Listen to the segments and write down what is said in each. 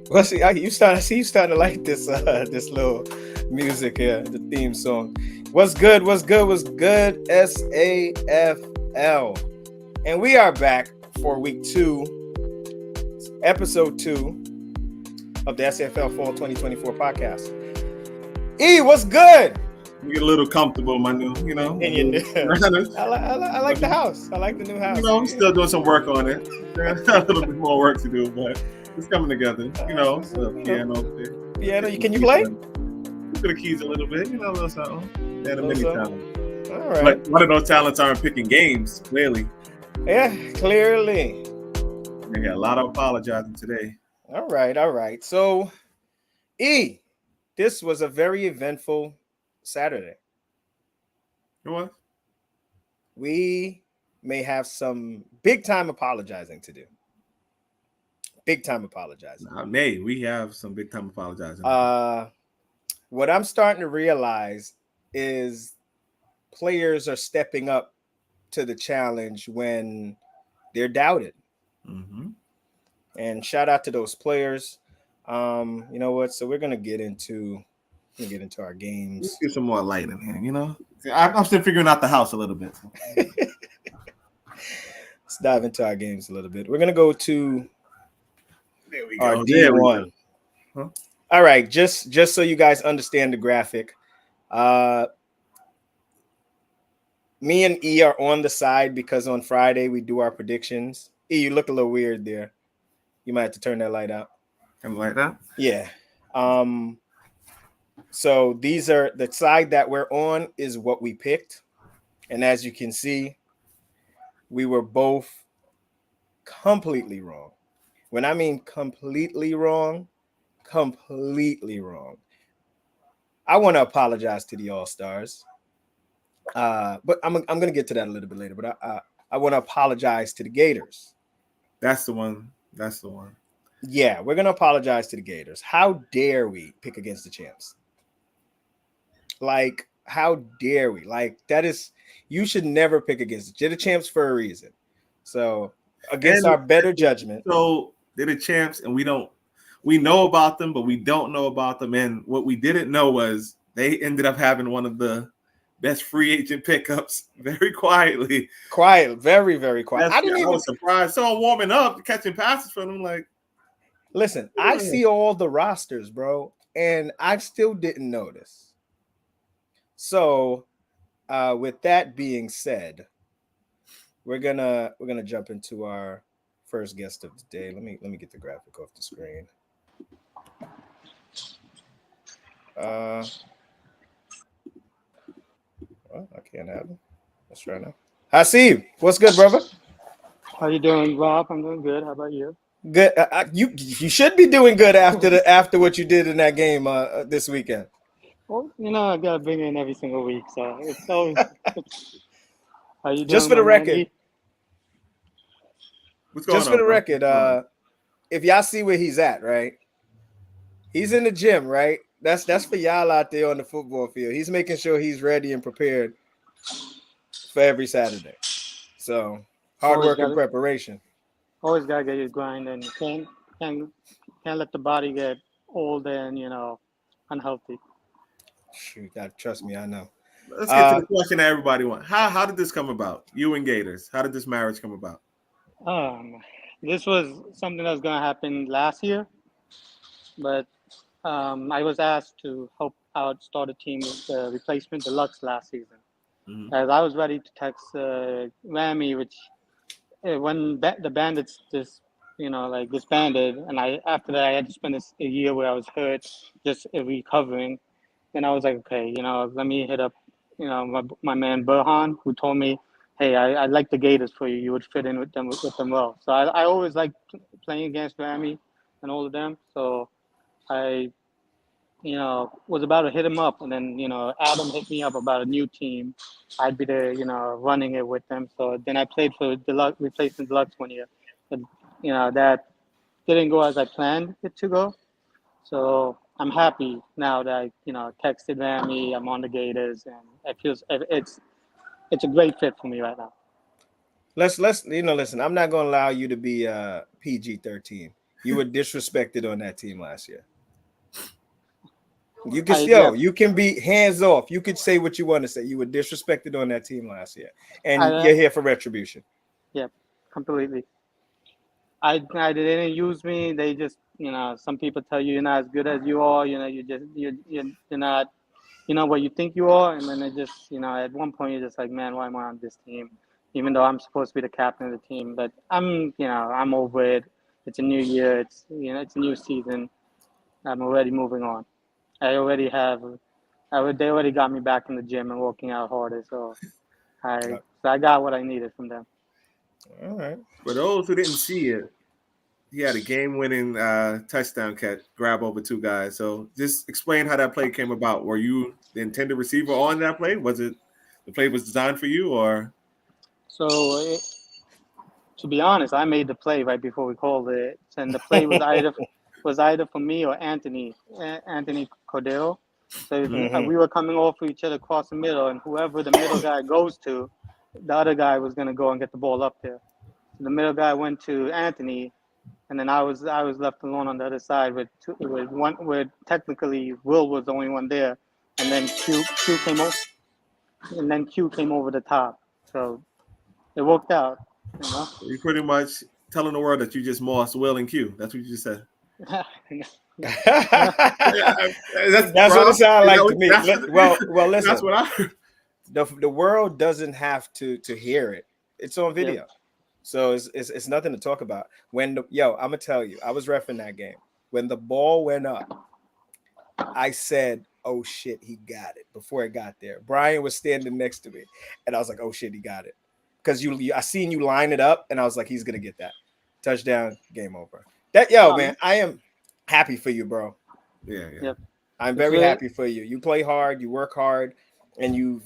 Well, see, I see you starting to like this this little music here, the theme song. What's good? What's good? What's good? SAFL, and we are back for week 2, episode 2 of the SAFL Fall 2024 podcast. E, what's good? You get a little comfortable, my new, you know. In your new, I like the house. I like the new house. You know, I'm still doing some work on it. A little bit more work to do, but it's coming together. You know, so piano there. Piano, can you play? To the keys a little bit, you know, a little something. And a mini talent. All right. But one of those talents aren't picking games, clearly. Yeah, clearly. They got a lot of apologizing today. All right. So, E, this was a very eventful Saturday. You know what? We may have some big time apologizing to do. Big time apologizing. We have some big time apologizing. What I'm starting to realize is players are stepping up to the challenge when they're doubted. Mm-hmm. And shout out to those players. You know what? So we're gonna get into our games. Let's get some more light in here, you know. I'm still figuring out the house a little bit. Let's dive into our games a little bit. We're gonna go to our D1. Huh? All right, just so you guys understand the graphic. Me and E are on the side because on Friday we do our predictions. E, you look a little weird there. You might have to turn that light out. Kind of like that? Yeah. So these are the side that we're on is what we picked. And as you can see, we were both completely wrong. When I mean completely wrong. I want to apologize to the All-Stars. But I'm going to get to that a little bit later. But I want to apologize to the Gators. That's the one. Yeah, we're going to apologize to the Gators. How dare we pick against the champs? Like, how dare we? Like, that is, you should never pick against it. You're the champs for a reason. So, against our better judgment. So, they're the champs, and we know about them, but we don't know about them. And what we didn't know was they ended up having one of the best free agent pickups very quietly. Very, very quiet. I was surprised. So warming up, catching passes from them. Like, listen, I see all the rosters, bro, and I still didn't notice. So, with that being said, we're gonna jump into our first guest of the day. Let me get the graphic off the screen. Well, I can't have it. Let's try now. Hasib, what's good, brother? How you doing, Rob? I'm doing good. How about you? Good. You should be doing good after what you did in that game this weekend. Well, you know, I gotta bring in every single week, so it's always. How you doing? Just for the record. If y'all see where he's at, right? He's in the gym, right? That's for y'all out there on the football field. He's making sure he's ready and prepared for every Saturday. So hard work and preparation. Always gotta get your grind, and can't let the body get old and unhealthy. Shoot, trust me, I know. Let's get to the question that everybody wants. How did this come about? You and Gators. How did this marriage come about? This was something that was gonna happen last year, but I was asked to help out start a team with the replacement deluxe last season. Mm-hmm. As I was ready to text Rami, which when the Bandits disbanded, and after that I had to spend a year where I was hurt, just recovering. And I was like, okay, let me hit up, my man Burhan, who told me, hey, I like the Gators for you. You would fit in with them well. So I always liked playing against Rami and all of them. So I, was about to hit him up, and then Adam hit me up about a new team. I'd be there, running it with them. So then I played for replacement deluxe one year, but that didn't go as I planned it to go. So I'm happy now that I texted Rami. I'm on the Gators, and it's a great fit for me right now. Listen. I'm not gonna allow you to be PG-13. You were disrespected on that team last year. You can Yeah, you can be hands off. You could say what you want to say. You were disrespected on that team last year, and I you're here for retribution. yeah, completely. I they didn't use me. They just, some people tell you you're not as good as you are. You're not, what you think you are, and then it just, at one point you're just like, man, why am I on this team? Even though I'm supposed to be the captain of the team, but I'm over it. It's a new year. It's a new season. I'm already moving on. I already have. They already got me back in the gym and working out harder. So I got what I needed from them. All right. For those who didn't see it, he had a game-winning touchdown catch, grab over two guys. So just explain how that play came about. Were you the intended receiver on that play? Was it the play was designed for you, or? So to be honest, I made the play right before we called it, and the play was either for me or Anthony Cordero. So Mm-hmm. we were coming off of each other across the middle, and whoever the middle guy goes to, the other guy was gonna go and get the ball up there. So the middle guy went to Anthony, and then I was left alone on the other side with one where technically Will was the only one there, and then Q came over the top. So it worked out, you know. You pretty much telling the world that you just lost Will and Q. That's what you just said. Yeah, that's That's what bro. it sounded You like know, to me. Well, that's listen. what I heard. The world doesn't have to hear it. It's on Yep. video, so it's nothing to talk about. I'm gonna tell you, I was reffing that game. When the ball went up, I said, "Oh shit, he got it!" Before it got there, Brian was standing next to me, and I was like, "Oh shit, he got it," because I seen you line it up, and I was like, "He's gonna get that touchdown, game over." Man, I am happy for you, bro. Yeah. Yep. I'm It's very really, happy for you. You play hard, you work hard, and you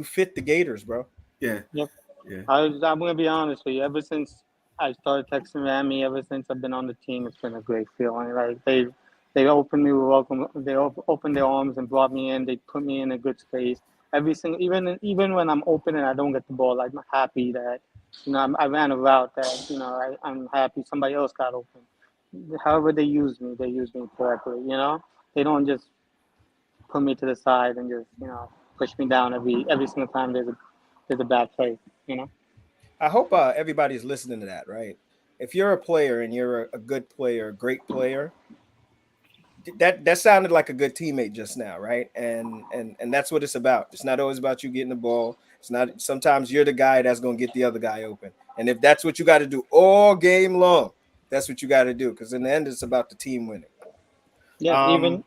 fit the Gators, bro. Yeah. yep. Yeah. I'm gonna be honest with you. Ever since I started texting Rami, ever since I've been on the team, it's been a great feeling. Like they opened me with welcome. They opened their arms and brought me in. They put me in a good space. Every single, even when I'm open and I don't get the ball, I'm happy that I ran a route that I'm happy somebody else got open. However they use me correctly. They don't just put me to the side and just push me down every single time there's a bad play. You know. I hope everybody's listening to that, right? If you're a player and you're a good player, a great player, that sounded like a good teammate just now, right? And that's what it's about. It's not always about you getting the ball. It's not. Sometimes you're the guy that's gonna get the other guy open, and if that's what you got to do all game long, that's what you got to do. Because in the end, it's about the team winning. Yeah, Um,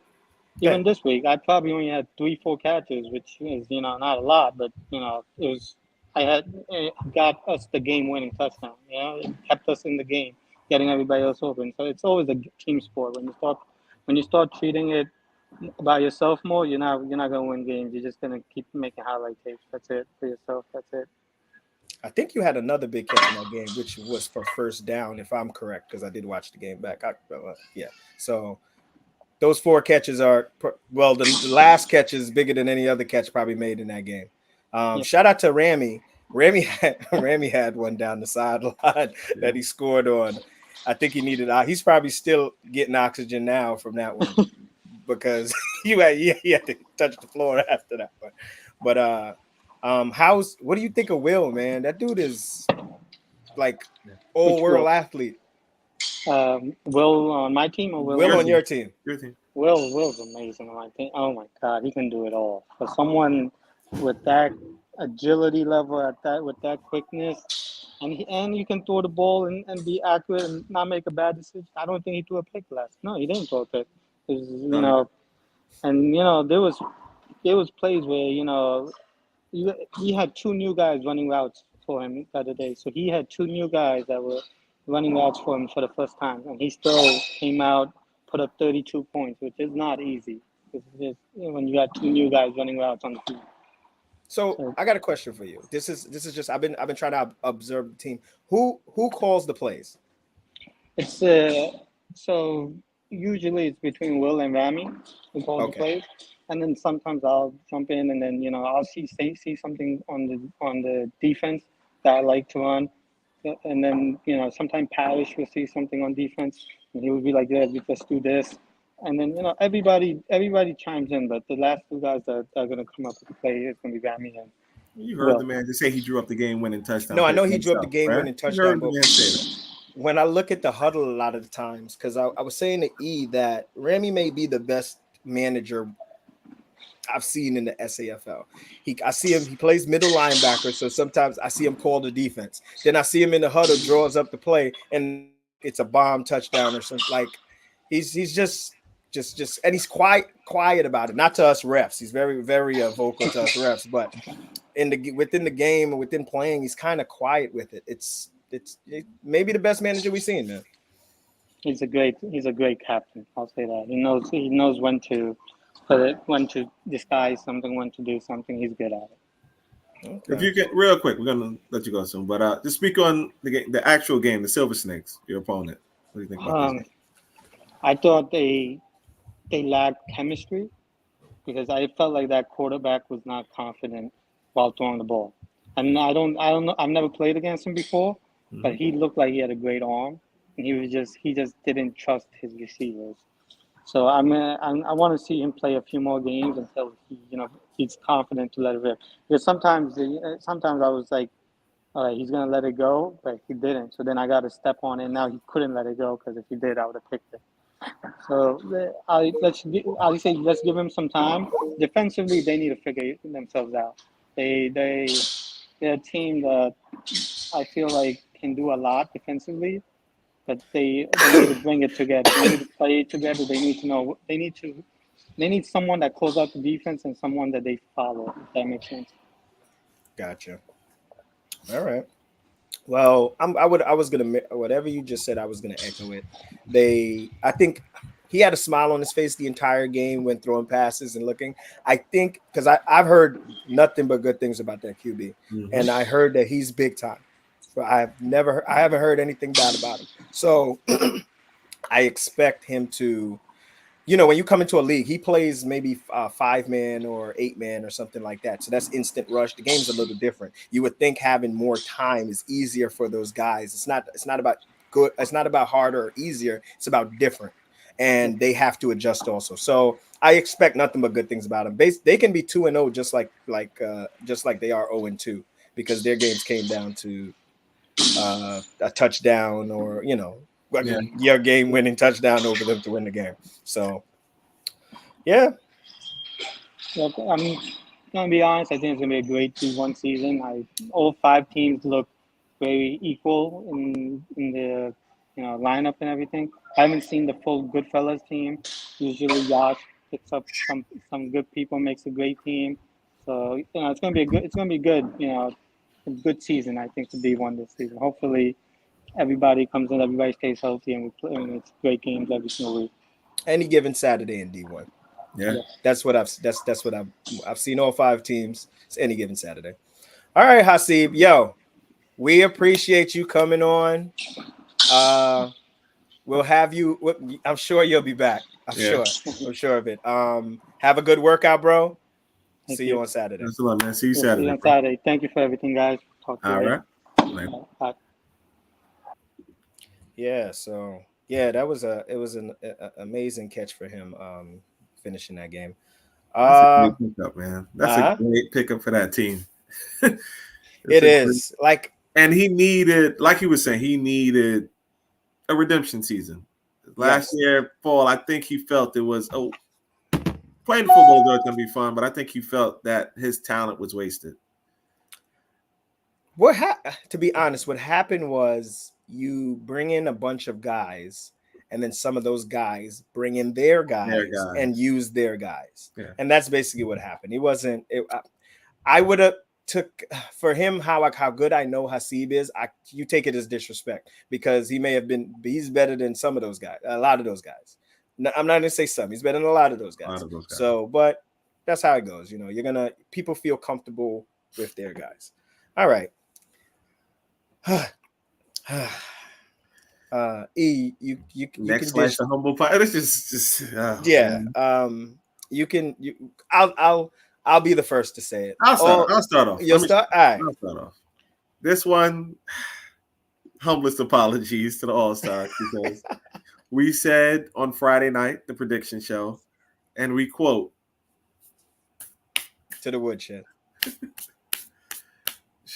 even this week, I probably only had 3-4 catches, which is not a lot, but it was. It got us the game-winning touchdown. It kept us in the game, getting everybody else open. So it's always a team sport. When you start treating it by yourself more, you're not gonna win games. You're just gonna keep making highlight tapes. That's it for yourself. That's it. I think you had another big catch in that game, which was for first down, if I'm correct, because I did watch the game back. Yeah, so those four catches are the last catch is bigger than any other catch probably made in that game. Yeah. Shout out to Rami. Rami had one down the sideline that he scored on. I think he needed. He's probably still getting oxygen now from that one because he had to touch the floor after that one. But what do you think of Will, man? That dude is like all Which world Will? athlete. Will on my team or Will Will on Your the on team? your team. team. Your team. Will's amazing on my team. Oh my God, he can do it all. For someone with that agility level with that quickness, and you can throw the ball and be accurate and not make a bad decision. I don't think he threw a pick last. No, he didn't throw a pick. It was, No. and there was plays where he had two new guys running routes for him the other day. So he had two new guys that were running routes for him for the first time, and he still came out, put up 32 points, which is not easy. It's just, when you got two new guys running routes on the field. So So I got a question for you. This is just I've been trying to observe the team. Who calls the plays? it's so usually it's between Will and Rami who call the Okay. plays, and then sometimes I'll jump in and then I'll see something on the defense that I like to run. And then sometimes Parrish will see something on defense. and he would be like, "Yeah, let's do this." And then everybody chimes in, but the last two guys that are gonna come up with the play is gonna be Rami and You heard the Will. man just say he drew up the game-winning touchdown No, I pass know he drew up the himself, right? game-winning You touchdown, heard the but man say that. when I look at the huddle a lot of the times, because I was saying to E that Rami may be the best manager I've seen in the SAFL. I see him, he plays middle linebacker, so sometimes I see him call the defense. Then I see him in the huddle, draws up the play, and it's a bomb touchdown or something. Like he's just and he's quiet about it. Not to us refs. He's very, very vocal to us refs, but within the game and within playing, he's kind of quiet with it. It's maybe the best manager we've seen, man. He's a great captain. I'll say that. He knows when to put it, when to disguise something, when to do something. He's good at it. If Okay. you get real quick, we're gonna let you go soon. But just speak on the actual game, the Silver Snakes, your opponent. What do you think about this Um, game? I thought they lacked chemistry because I felt like that quarterback was not confident while throwing the ball. And I don't know. I've never played against him before, but he looked like he had a great arm, and he just didn't trust his receivers. So I want to see him play a few more games until he's confident to let it rip. Because sometimes I was like, all right, he's gonna let it go, but he didn't. So then I got to step on it. Now he couldn't let it go because if he did, I would have picked it. So let's give him some time. Defensively, they need to figure themselves out. They're a team that I feel like can do a lot defensively, but they need to bring it together. They need to play it together. They need to know. They need someone that closes out the defense and someone that they follow. If that makes sense. Gotcha. All right. Well, I was gonna whatever you just said. I was gonna echo it. I think he had a smile on his face the entire game when throwing passes and looking. I think because I've heard nothing but good things about that QB, and I heard that he's big time. But I haven't heard anything bad about him. So I expect him to. When you come into a league, he plays maybe 5-man or 8-man or something like that. So that's instant rush. The game's a little different. You would think having more time is easier for those guys. It's not about good. It's not about harder or easier. It's about different, and they have to adjust also. So I expect nothing but good things about them. They can be 2-0 just like they are 0-2 because their games came down to a touchdown or your game-winning touchdown over them to win the game. So, yeah. Look, I'm gonna be honest. I think it's gonna be a great D1 season. All 5 teams look very equal in the lineup and everything. I haven't seen the full Goodfellas team. Usually, Josh picks up some good people, makes a great team. So it's gonna be good. A good season. I think to D1 this season. Hopefully, everybody comes in, everybody stays healthy, and we play. And it's great games every single week. Any given Saturday in D1. Yeah. That's what I've seen all 5 teams. It's any given Saturday. All right, Hasib. Yo, we appreciate you coming on. We'll have you. I'm sure you'll be back. I'm sure of it. Have a good workout, bro. See you on Saturday. Thanks a lot, man. See you See Saturday. you on Saturday. Thank you for everything, guys. Talk to you All later. right. Bye. Yeah. So yeah, it was an amazing catch for him. Finishing that game. That's a great pickup, man. That's a great pickup for that team. It is like, and he needed, like he was saying, he needed a redemption season. Last year, fall, I think he felt it was playing football is always going to be fun, but I think he felt that his talent was wasted. To be honest, what happened was you bring in a bunch of guys, and then some of those guys bring in their guys and use their guys. Yeah. And that's basically what happened. I would have took for him how good I know Hasib is. You take it as disrespect because he's better than some of those guys, a lot of those guys. No, I'm not gonna say some. He's better than a lot of those guys. So, but that's how it goes. People feel comfortable with their guys. All right. E, you next can the humble pie. This is just yeah. I'll be the first to say it. I'll start off. You'll start. All right. I'll start off. This one, humblest apologies to the All-Stars because We said on Friday night, the prediction show, and we quote, to the woodshed.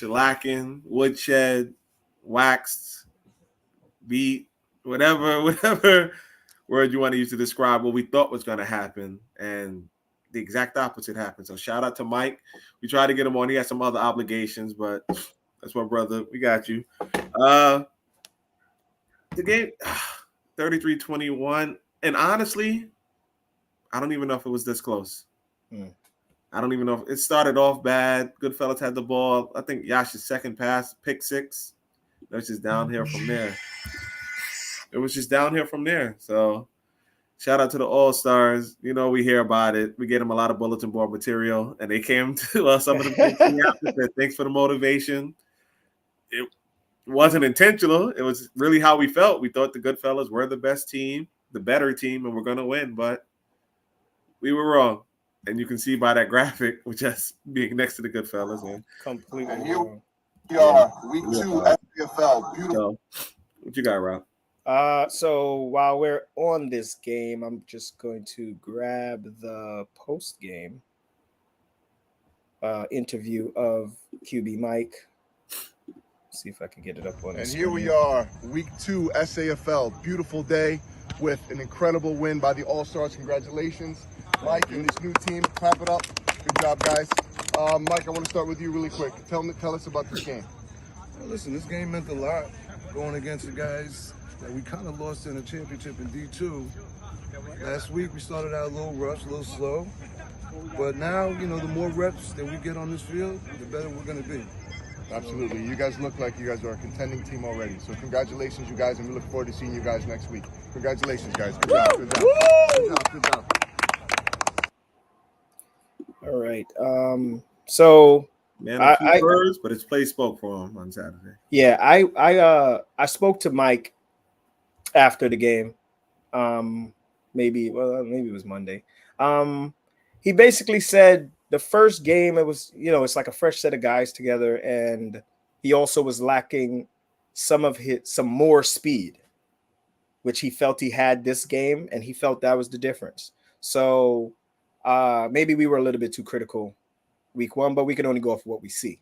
shellacking, woodshed, waxed, beat, whatever word you want to use to describe what we thought was going to happen. And the exact opposite happened. So shout out to Mike. We tried to get him on. He had some other obligations, but that's my brother. We got you. The game, 33-21. And honestly, I don't even know if it was this close. I don't even know if it started off bad. Goodfellas had the ball. I think Yash's second pass, pick six. It was just downhill from there. So shout out to the All-Stars. You know, we hear about it. We get them a lot of bulletin board material, and they came to us. Some of them came to me after, said, thanks for the motivation. It wasn't intentional. It was really how we felt. We thought the Goodfellas were the best team, the better team, and we're going to win, but we were wrong. And you can see by that graphic, with just being next to the Goodfellas. And completely and here wrong. we are, week 2 SPFL. Beautiful. So, what you got, Rob? So while we're on this game, I'm just going to grab the post game interview of QB Mike. See if I can get it up on. And here we are, week 2 SAFL. Beautiful day with an incredible win by the All-Stars. Congratulations, Mike, and this new team. Clap it up. Good job, guys. Mike, I want to start with you really quick. Tell us about this game. Well, listen, this game meant a lot going against the guys that we kind of lost in the championship in D2. Last week we started out a little rough, a little slow. But now, you know, the more reps that we get on this field, the better we're going to be. Absolutely. You guys look like you guys are a contending team already. So congratulations, you guys, and we look forward to seeing you guys next week. Congratulations, guys. Good job. Good job. Good job. Good job. All right. So Man, a few words, but his play spoke for him on Saturday. Yeah, I spoke to Mike after the game. Maybe it was Monday. He basically said the first game, it was, you know, it's like a fresh set of guys together, and he also was lacking some more speed, which he felt he had this game, and he felt that was the difference. So maybe we were a little bit too critical week 1, but we can only go off what we see.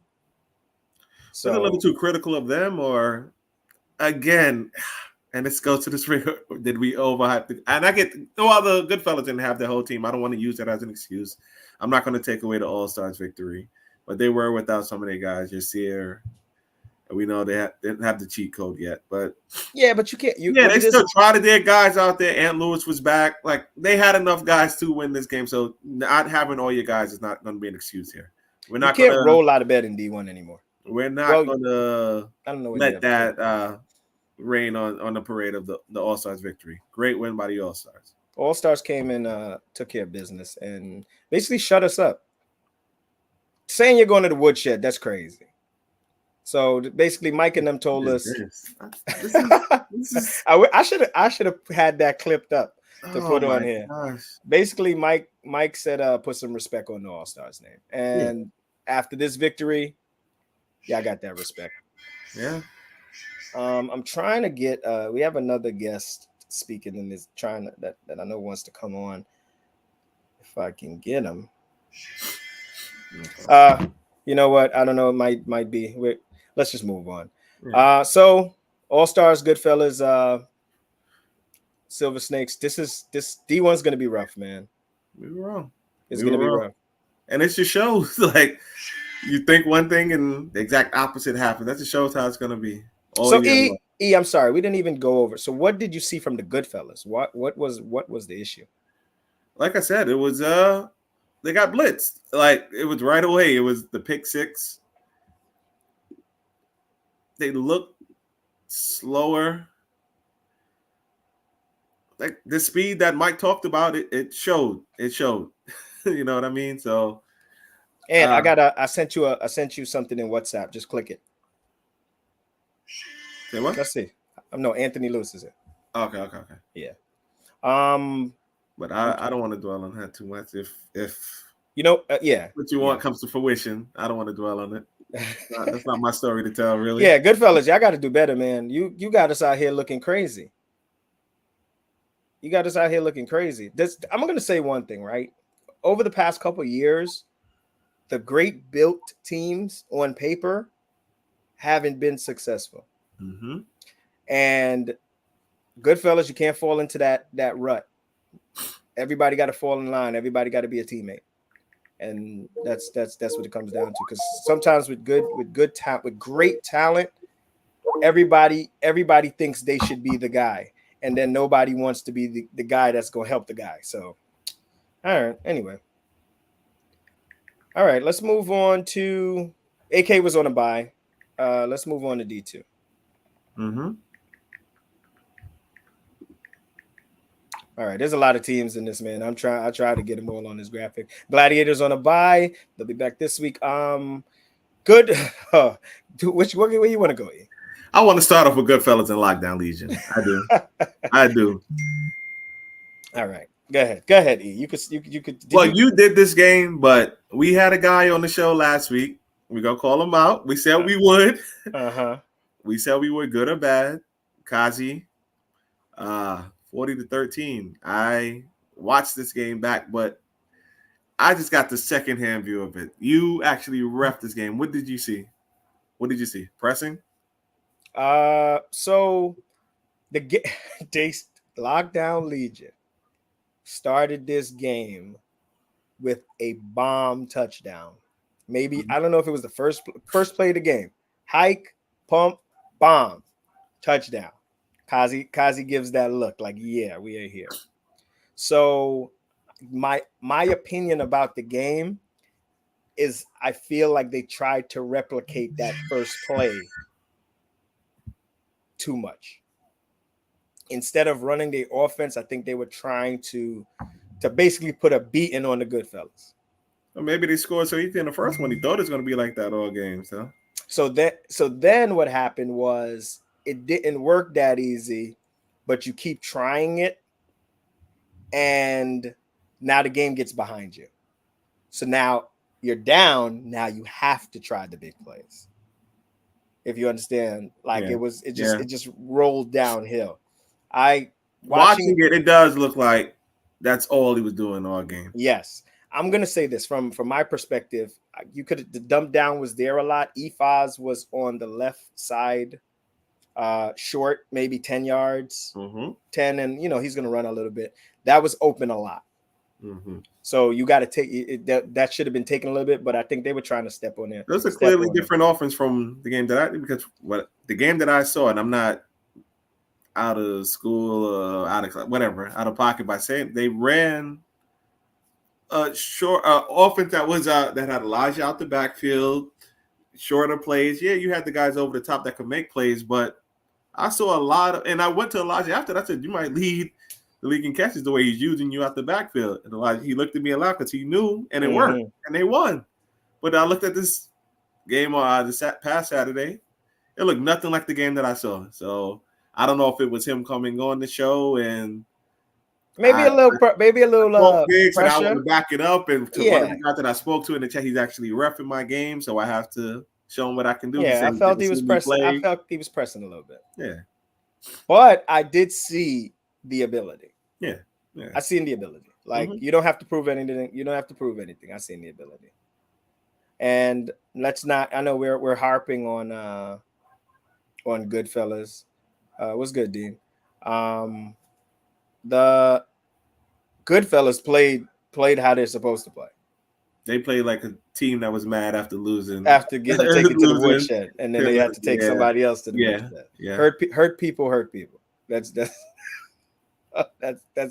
So a little too critical of them, or again, and let's go to this ring. Did we overhype? And I get all the Goodfellas didn't have their whole team. I don't want to use that as an excuse. I'm not going to take away the All-Stars victory, but they were without some of their guys. Yasir, we know they didn't have the cheat code yet, but yeah, but you can't. They still tried to get guys out there. Ant Lewis was back. Like, they had enough guys to win this game. So not having all your guys is not going to be an excuse here. We're not you can't roll out of bed in D1 anymore. We're not going to let that rain on the parade of the All-Stars victory. Great win by the All-Stars. All-Stars came and took care of business and basically shut us up. Saying you're going to the woodshed, that's crazy. So basically, Mike and them told us. I should have had that clipped up to put on here. Gosh. Basically, Mike said, put some respect on the All-Stars name, and after this victory, I got that respect. Yeah. I'm trying to get. We have another guest speaking in this, that I know wants to come on. If I can get him. You know what? I don't know. It might be. Let's just move on. Yeah. So All-Stars, Goodfellas, Silver Snakes. This D1's gonna be rough, man. We were wrong. It's gonna be rough. And it just shows, like, you think one thing and the exact opposite happens. That just shows how it's gonna be. So I'm sorry, we didn't even go over. So what did you see from the Goodfellas? What was the issue? Like I said, it was they got blitzed. Like, it was right away. It was the pick six. They looked slower. Like, the speed that Mike talked about, it showed. It showed. You know what I mean? So, and I sent you something in WhatsApp. Just click it. Say what? Let's see. No, Anthony Lewis is it. Okay. Yeah. But I don't want to dwell on that too much. If you know, what you want comes to fruition, I don't want to dwell on it. That's not my story to tell, really. Yeah, Goodfellas, y'all got to do better, man. You got us out here looking crazy. You got us out here looking crazy. I'm going to say one thing, right? Over the past couple of years, the great built teams on paper haven't been successful. Mm-hmm. And Goodfellas, you can't fall into that rut. Everybody got to fall in line. Everybody got to be a teammate. And that's what it comes down to. Because sometimes with great talent, everybody thinks they should be the guy, and then nobody wants to be the guy that's going to help the guy. So, all right. Anyway, all right. Let's move on to AK was on a bye. Let's move on to D2. Mm-hmm. All right, there's a lot of teams in this, man. I try to get them all on this graphic. Gladiators on a bye. They'll be back this week. Good. Where you want to go? I want to start off with Goodfellas and Lockdown Legion. I do. I do. All right. Go ahead, E. You could. You did this game, but we had a guy on the show last week. We're gonna call him out. We said we would. We said we were good or bad. Kazi, 40-13. I watched this game back, but I just got the secondhand view of it. You actually ref this game. What did you see? Pressing? So the Lockdown Legion started this game with a bomb touchdown. Maybe I don't know if it was the first play of the game. Hike, pump, bomb, touchdown. Kazi gives that look like, yeah, we are here. So my opinion about the game is I feel like they tried to replicate that first play too much. Instead of running the offense, I think they were trying to basically put a beating on the Goodfellas. Or maybe they scored so easy in the first one. He thought it was going to be like that all game. So then what happened was it didn't work that easy, but you keep trying it, and now the game gets behind you. So now you're down. Now you have to try the big plays. If you understand, it just rolled downhill. Watching it does look like that's all he was doing all game. Yes. I'm gonna say this from my perspective. The dump down was there a lot. Efaz was on the left side, short, maybe 10 yards, 10, and he's gonna run a little bit. That was open a lot. So you got to take it. That should have been taken a little bit, but I think they were trying to step on it. Those are clearly different offense from the game the game that I saw, and I'm not out of school or out of pocket by saying they ran a short offense that had Elijah out the backfield, shorter plays. Yeah, you had the guys over the top that could make plays, but I saw a lot of, and I went to Elijah after that. I said, you might lead the league in catches the way he's using you out the backfield. And Elijah, he looked at me a lot because he knew, and it worked, and they won. But I looked at this game on past Saturday. It looked nothing like the game that I saw. So I don't know if it was him coming on the show and maybe a little pressure. And I want to back it up. And to one of the guys that I spoke to in the chat, he's actually reffing my game, so I have to show him what I can do. Yeah, I felt he was pressing. I felt he was pressing a little bit. Yeah, but I did see the ability. Yeah. I seen the ability. Like you don't have to prove anything. You don't have to prove anything. I seen the ability. And let's not. I know we're harping on Goodfellas. What's good, Dean? The Goodfellas played how they're supposed to play. They played like a team that was mad after losing. After getting taken to the woodshed, and then they had to take somebody else to the woodshed. Yeah. Hurt people. That's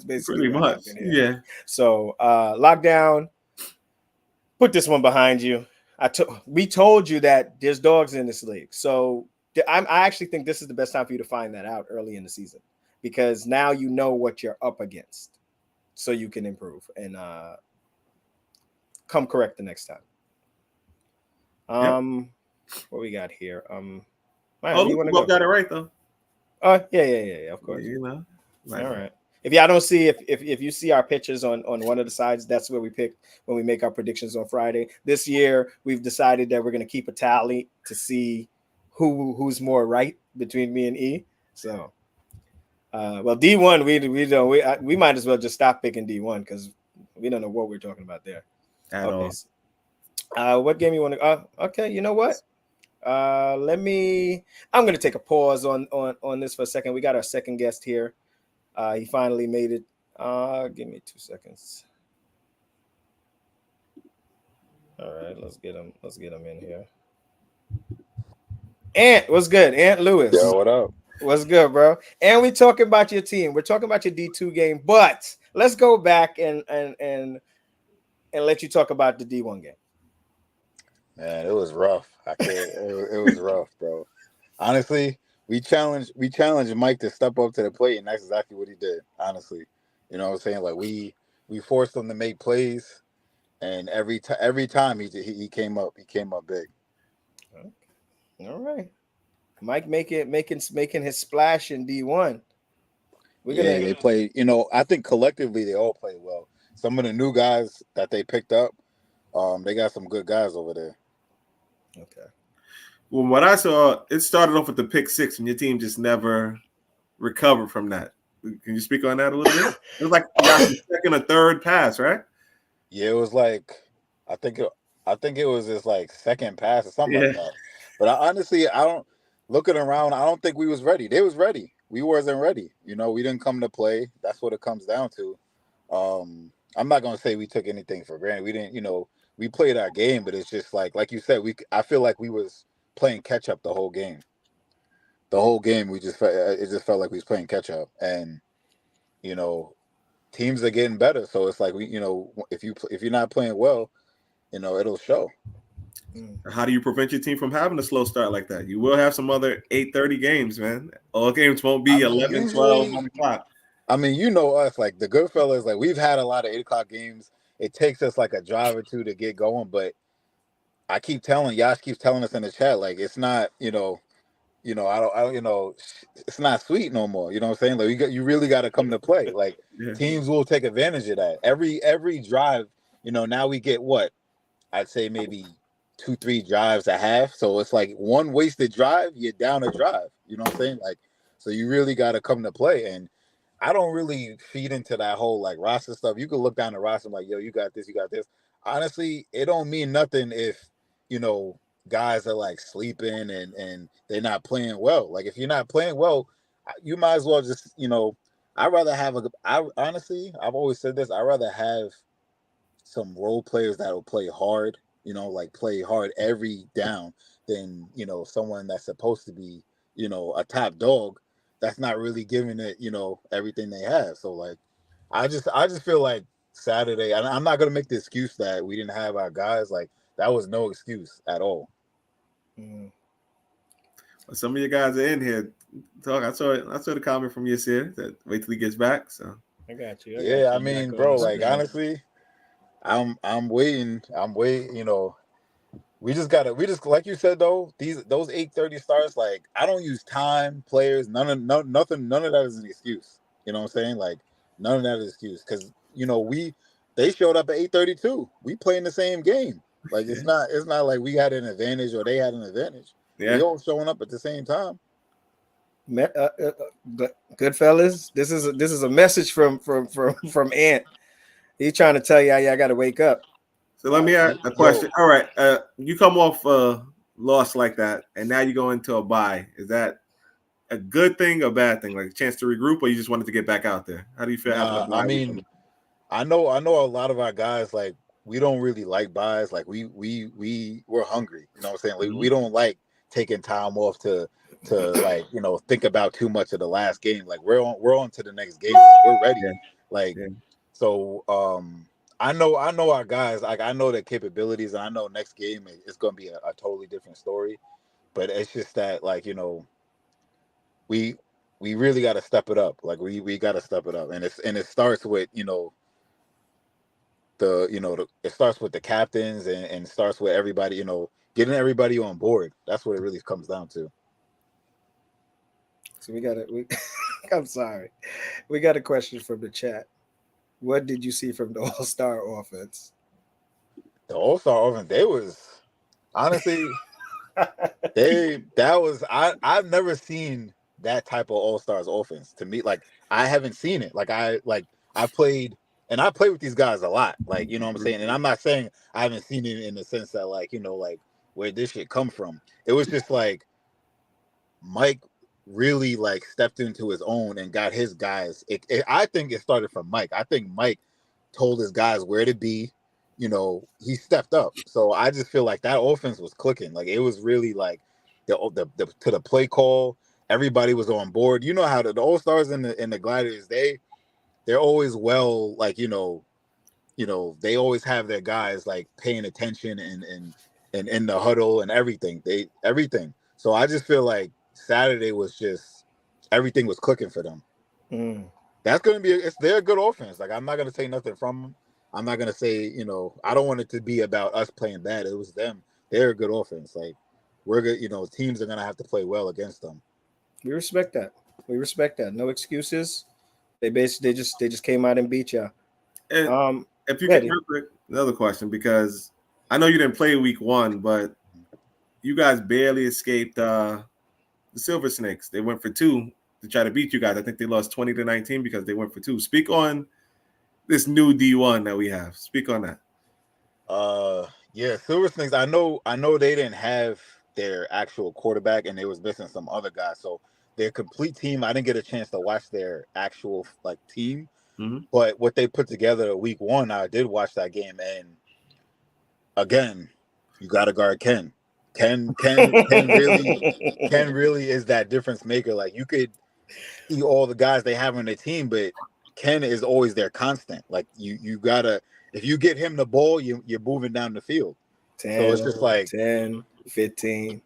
basically pretty much. Yeah. So lockdown. Put this one behind you. We told you that there's dogs in this league. So I actually think this is the best time for you to find that out early in the season, because now you know what you're up against, so you can improve and come correct the next time. What we got here? You got it right though. Yeah. Of course. Right. All right. If y'all don't see, if you see our pictures on one of the sides, that's where we pick when we make our predictions on Friday. This year, we've decided that we're going to keep a tally to see who's more right between me and E. So, Well, D1, we might as well just stop picking D1 because we don't know what we're talking about there. At all. What game you want to? Okay, you know what? I'm gonna take a pause on this for a second. We got our second guest here. He finally made it. Give me 2 seconds. All right, let's get him in here. Ant, what's good? Ant Lewis. Yo, what up? What's good, bro? And we talking about your team. We're talking about your D2 game, but let's go back and let you talk about the D1 game. Man, it was rough. It was rough, bro. Honestly, we challenged Mike to step up to the plate, and that's exactly what he did. Honestly, you know what I'm saying? Like we forced him to make plays, and every time he came up big. All right, Mike making his splash in D1. They play. You know, I think collectively they all play well. Some of the new guys that they picked up, they got some good guys over there. Okay. Well, what I saw, it started off with the pick 6, and your team just never recovered from that. Can you speak on that a little bit? It was like you got the second or third pass, right? Yeah, it was like I think it was his like second pass or something like that. But honestly, I don't looking around. I don't think we was ready. They was ready. We wasn't ready. You know, we didn't come to play. That's what it comes down to. I'm not gonna say we took anything for granted. We didn't. You know, we played our game, but it's just like you said. I feel like we was playing catch up the whole game. The whole game, it just felt like we was playing catch up, and you know, teams are getting better. So it's like if you're not playing well, you know, it'll show. How do you prevent your team from having a slow start like that? You will have some other 8:30 games, man. All games won't be 11, 12, 1 o'clock. I mean, you know us, like the Goodfellas, like we've had a lot of 8 o'clock games. It takes us like a drive or two to get going, but Yash keeps telling us in the chat, like it's not, I don't, it's not sweet no more. You know what I'm saying? Like you really got to come to play. Like teams will take advantage of that. Every drive, now we get what I'd say maybe 2-3 drives a half. So it's like one wasted drive, you're down a drive. You know what I'm saying? Like, so you really got to come to play. And I don't really feed into that whole like roster stuff. You can look down the roster like, yo, you got this, you got this. Honestly, it don't mean nothing if, guys are like sleeping and they're not playing well. Like if you're not playing well, you might as well just, I'd rather have honestly, I've always said this, I'd rather have some role players that will play hard, like play hard every down than, someone that's supposed to be, a top dog that's not really giving it, everything they have. So like, I just feel like Saturday, and I'm not going to make the excuse that we didn't have our guys. Like that was no excuse at all. Some of you guys are in here. Talk. I saw the comment from Yasir that wait till he gets back. So I got you. I mean, bro, like honestly, I'm waiting. We just like you said though, those 8:30 starts, like I don't use time, players, none of that is an excuse. You know what I'm saying? Like none of that is an excuse because they showed up at 8:30 too. We playing the same game. Like it's not like we had an advantage or they had an advantage. Yeah. We all showing up at the same time. Good fellas, this is a message from Ant. He's trying to tell you, I got to wake up. So let me ask a question. All right, you come off a loss like that, and now you go into a bye. Is that a good thing or bad thing? Like a chance to regroup, or you just wanted to get back out there? How do you feel? I mean, I know a lot of our guys like. We don't really like buys. Like we're hungry. You know what I'm saying? Like, we don't like taking time off to like, think about too much of the last game. Like we're on to the next game. Like, we're ready. So I know our guys, like I know their capabilities and I know next game it's gonna be a totally different story. But it's just that like, we really gotta step it up. Like we gotta step it up. And it starts with, it starts with the captains and starts with everybody, getting everybody on board. That's what it really comes down to. So I'm sorry. We got a question from the chat. What did you see from the All-Star offense? The All-Star offense, they was honestly, I've never seen that type of All-Stars offense to me. Like I haven't seen it. I played and I play with these guys a lot. Like, you know what I'm saying? And I'm not saying I haven't seen it in the sense that like, you know, like where this shit come from. It was just like Mike really like stepped into his own and got his guys. I think it started from Mike. I think Mike told his guys where to be. You know, he stepped up. So I just feel like that offense was clicking. Like it was really like the to the play call. Everybody was on board. You know how the All-Stars and the Gladiators, they're always well, like, you know, they always have their guys like paying attention and in the huddle and everything. Everything. So I just feel like Saturday was just everything was clicking for them. That's gonna be they're a good offense. Like I'm not gonna say nothing from them. I'm not gonna say, you know, I don't want it to be about us playing bad. It was them. They're a good offense. Like we're good, you know, teams are gonna have to play well against them. We respect that. We respect that. No excuses. They just came out and beat y'all. And if you can, real quick, another question, because I know you didn't play week 1, but you guys barely escaped the Silver Snakes. They went for 2 to try to beat you guys. I think they lost 20-19 because they went for 2. Speak on this new D1 that we have. Speak on that. Yeah, Silver Snakes. I know they didn't have their actual quarterback and they was missing some other guys. So their complete team, I didn't get a chance to watch their actual like team. But what they put together week 1, I did watch that game, and again, you got to guard Ken. Ken really is that difference maker. Like you could see all the guys they have on their team, but Ken is always their constant. Like you gotta, if you get him the ball, you're moving down the field. 10, so it's just like 10, 15.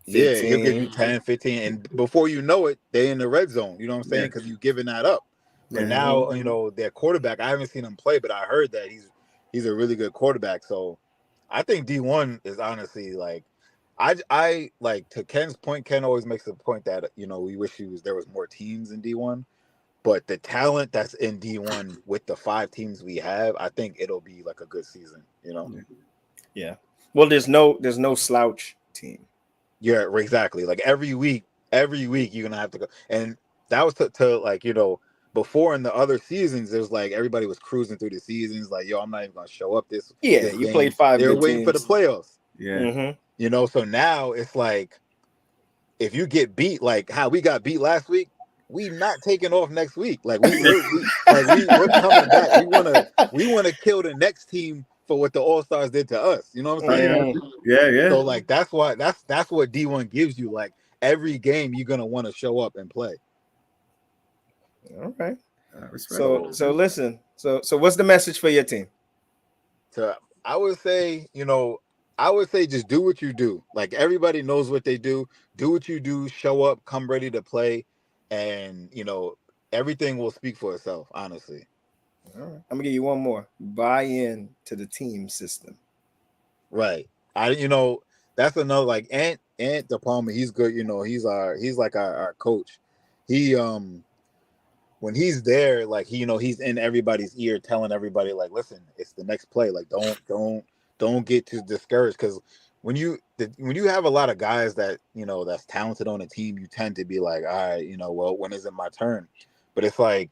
Yeah, he'll give you 10, 15, and before you know it, they're in the red zone. You know what I'm saying? Because you're giving that up. So now, you know, their quarterback, I haven't seen him play, but I heard that he's a really good quarterback. So I think D1 is honestly like, I like, to Ken's point, Ken always makes the point that, you know, we wish there was more teams in D1, but the talent that's in D1 with the 5 teams we have, I think it'll be like a good season, you know? Yeah. Well, there's no slouch team. Yeah, exactly. Like every week you're gonna have to go, and that was to like, you know, before in the other seasons, there's like everybody was cruising through the seasons, like, yo, I'm not even gonna show up this. Yeah, this you game. played 5. They're waiting for the playoffs. Yeah, you know. So now it's like, if you get beat, like how we got beat last week, we not taking off next week. Like we're coming back. We wanna kill the next team for what the All-Stars did to us. You know what I'm saying? Yeah. So like that's what D1 gives you. Like every game you're gonna want to show up and play. All right. So listen. So what's the message for your team? So I would say just do what you do. Like everybody knows what they do. Do what you do, show up, come ready to play, and you know, everything will speak for itself, honestly. All right. I'm gonna give you one more. Buy in to the team system. Right. That's another, like Ant De Palma, he's good, you know, he's like our coach. He when he's there, like he's in everybody's ear telling everybody, like, listen, it's the next play. Like don't get too discouraged, because when you have a lot of guys that, you know, that's talented on a team, you tend to be like, all right, you know, well, when is it my turn? But it's like,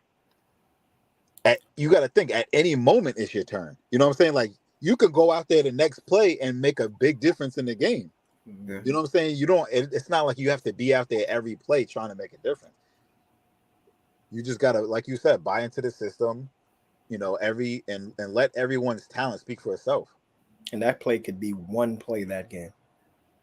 you got to think at any moment it's your turn. You know what I'm saying? Like you could go out there the next play and make a big difference in the game. Yeah. You know what I'm saying? It's not like you have to be out there every play trying to make a difference. You just got to, like you said, buy into the system, you know, and let everyone's talent speak for itself. And that play could be one play that game.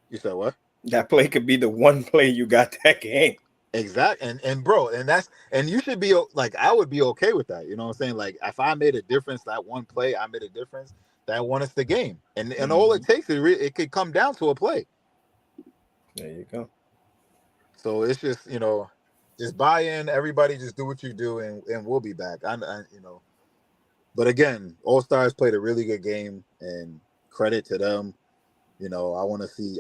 You said what? That play could be the one play you got that game. Exactly. And bro, and you should be like, I would be okay with that. You know what I'm saying? Like if I made a difference, that one play, I made a difference, that won us the game. And all it takes is it could come down to a play. There you go. So it's just, you know, just buy in, everybody just do what you do, and we'll be back. I you know, but again, All-Stars played a really good game, and credit to them. You know, I want to see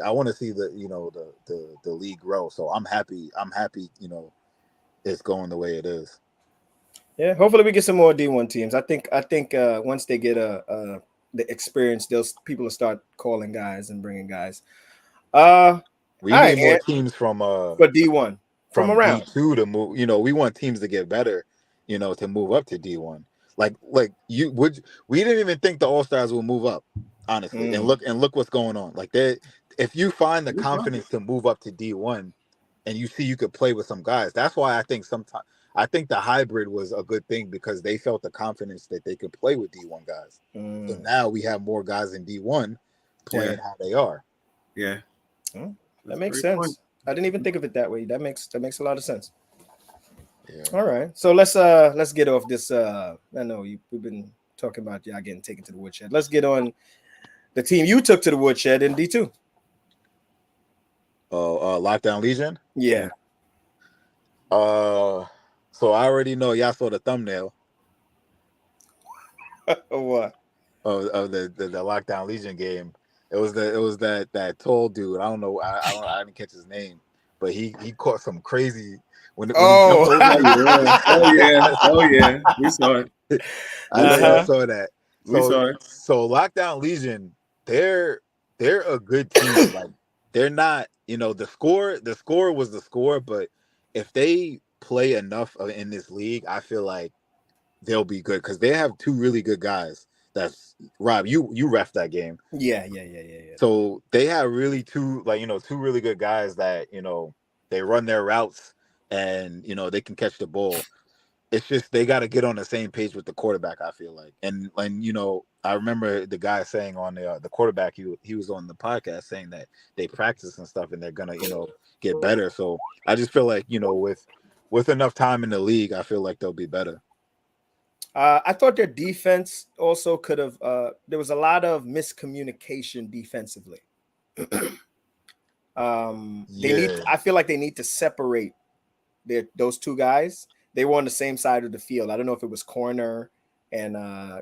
the, you know, the league grow. So I'm happy, you know, it's going the way it is. Yeah, hopefully we get some more D1 teams. I think once they get the experience, people will start calling guys and bringing guys. We need more teams from for D1. from from around. D2 to move. You know, we want teams to get better. You know, to move up to D1. Like we didn't even think the All Stars will move up, honestly. And look what's going on. Like if you find the confidence to move up to D1, and you see you could play with some guys, that's why I think the hybrid was a good thing because they felt the confidence that they could play with D1 guys. So now we have more guys in D1 playing how they are. Yeah, that makes sense. Point. I didn't even think of it that way. That makes a lot of sense. Yeah. All right, so let's get off this. I know we've been talking about y'all getting taken to the woodshed. Let's get on the team you took to the woodshed in D2. Lockdown Legion. Yeah. So I already know y'all saw the thumbnail. What? Of the Lockdown Legion game. It was that tall dude. I don't know. I didn't catch his name, but he caught some crazy. When he jumped over. Oh yeah, we saw it. I know y'all saw that. We saw it. So Lockdown Legion, they're a good team. Like they're not, you know, the score was the score, but if they play enough in this league, I feel like they'll be good because they have two really good guys. That's Rob. You ref that game. Yeah. So they have really two really good guys that, you know, they run their routes and, you know, they can catch the ball. It's just they got to get on the same page with the quarterback, I feel like. And you know, I remember the guy saying on the quarterback, he was on the podcast saying that they practice and stuff and they're gonna, you know, get better. So I just feel like, you know, with enough time in the league, I feel like they'll be better. I thought their defense also could have. There was a lot of miscommunication defensively. I feel like they need to separate those two guys. They were on the same side of the field. I don't know if it was corner and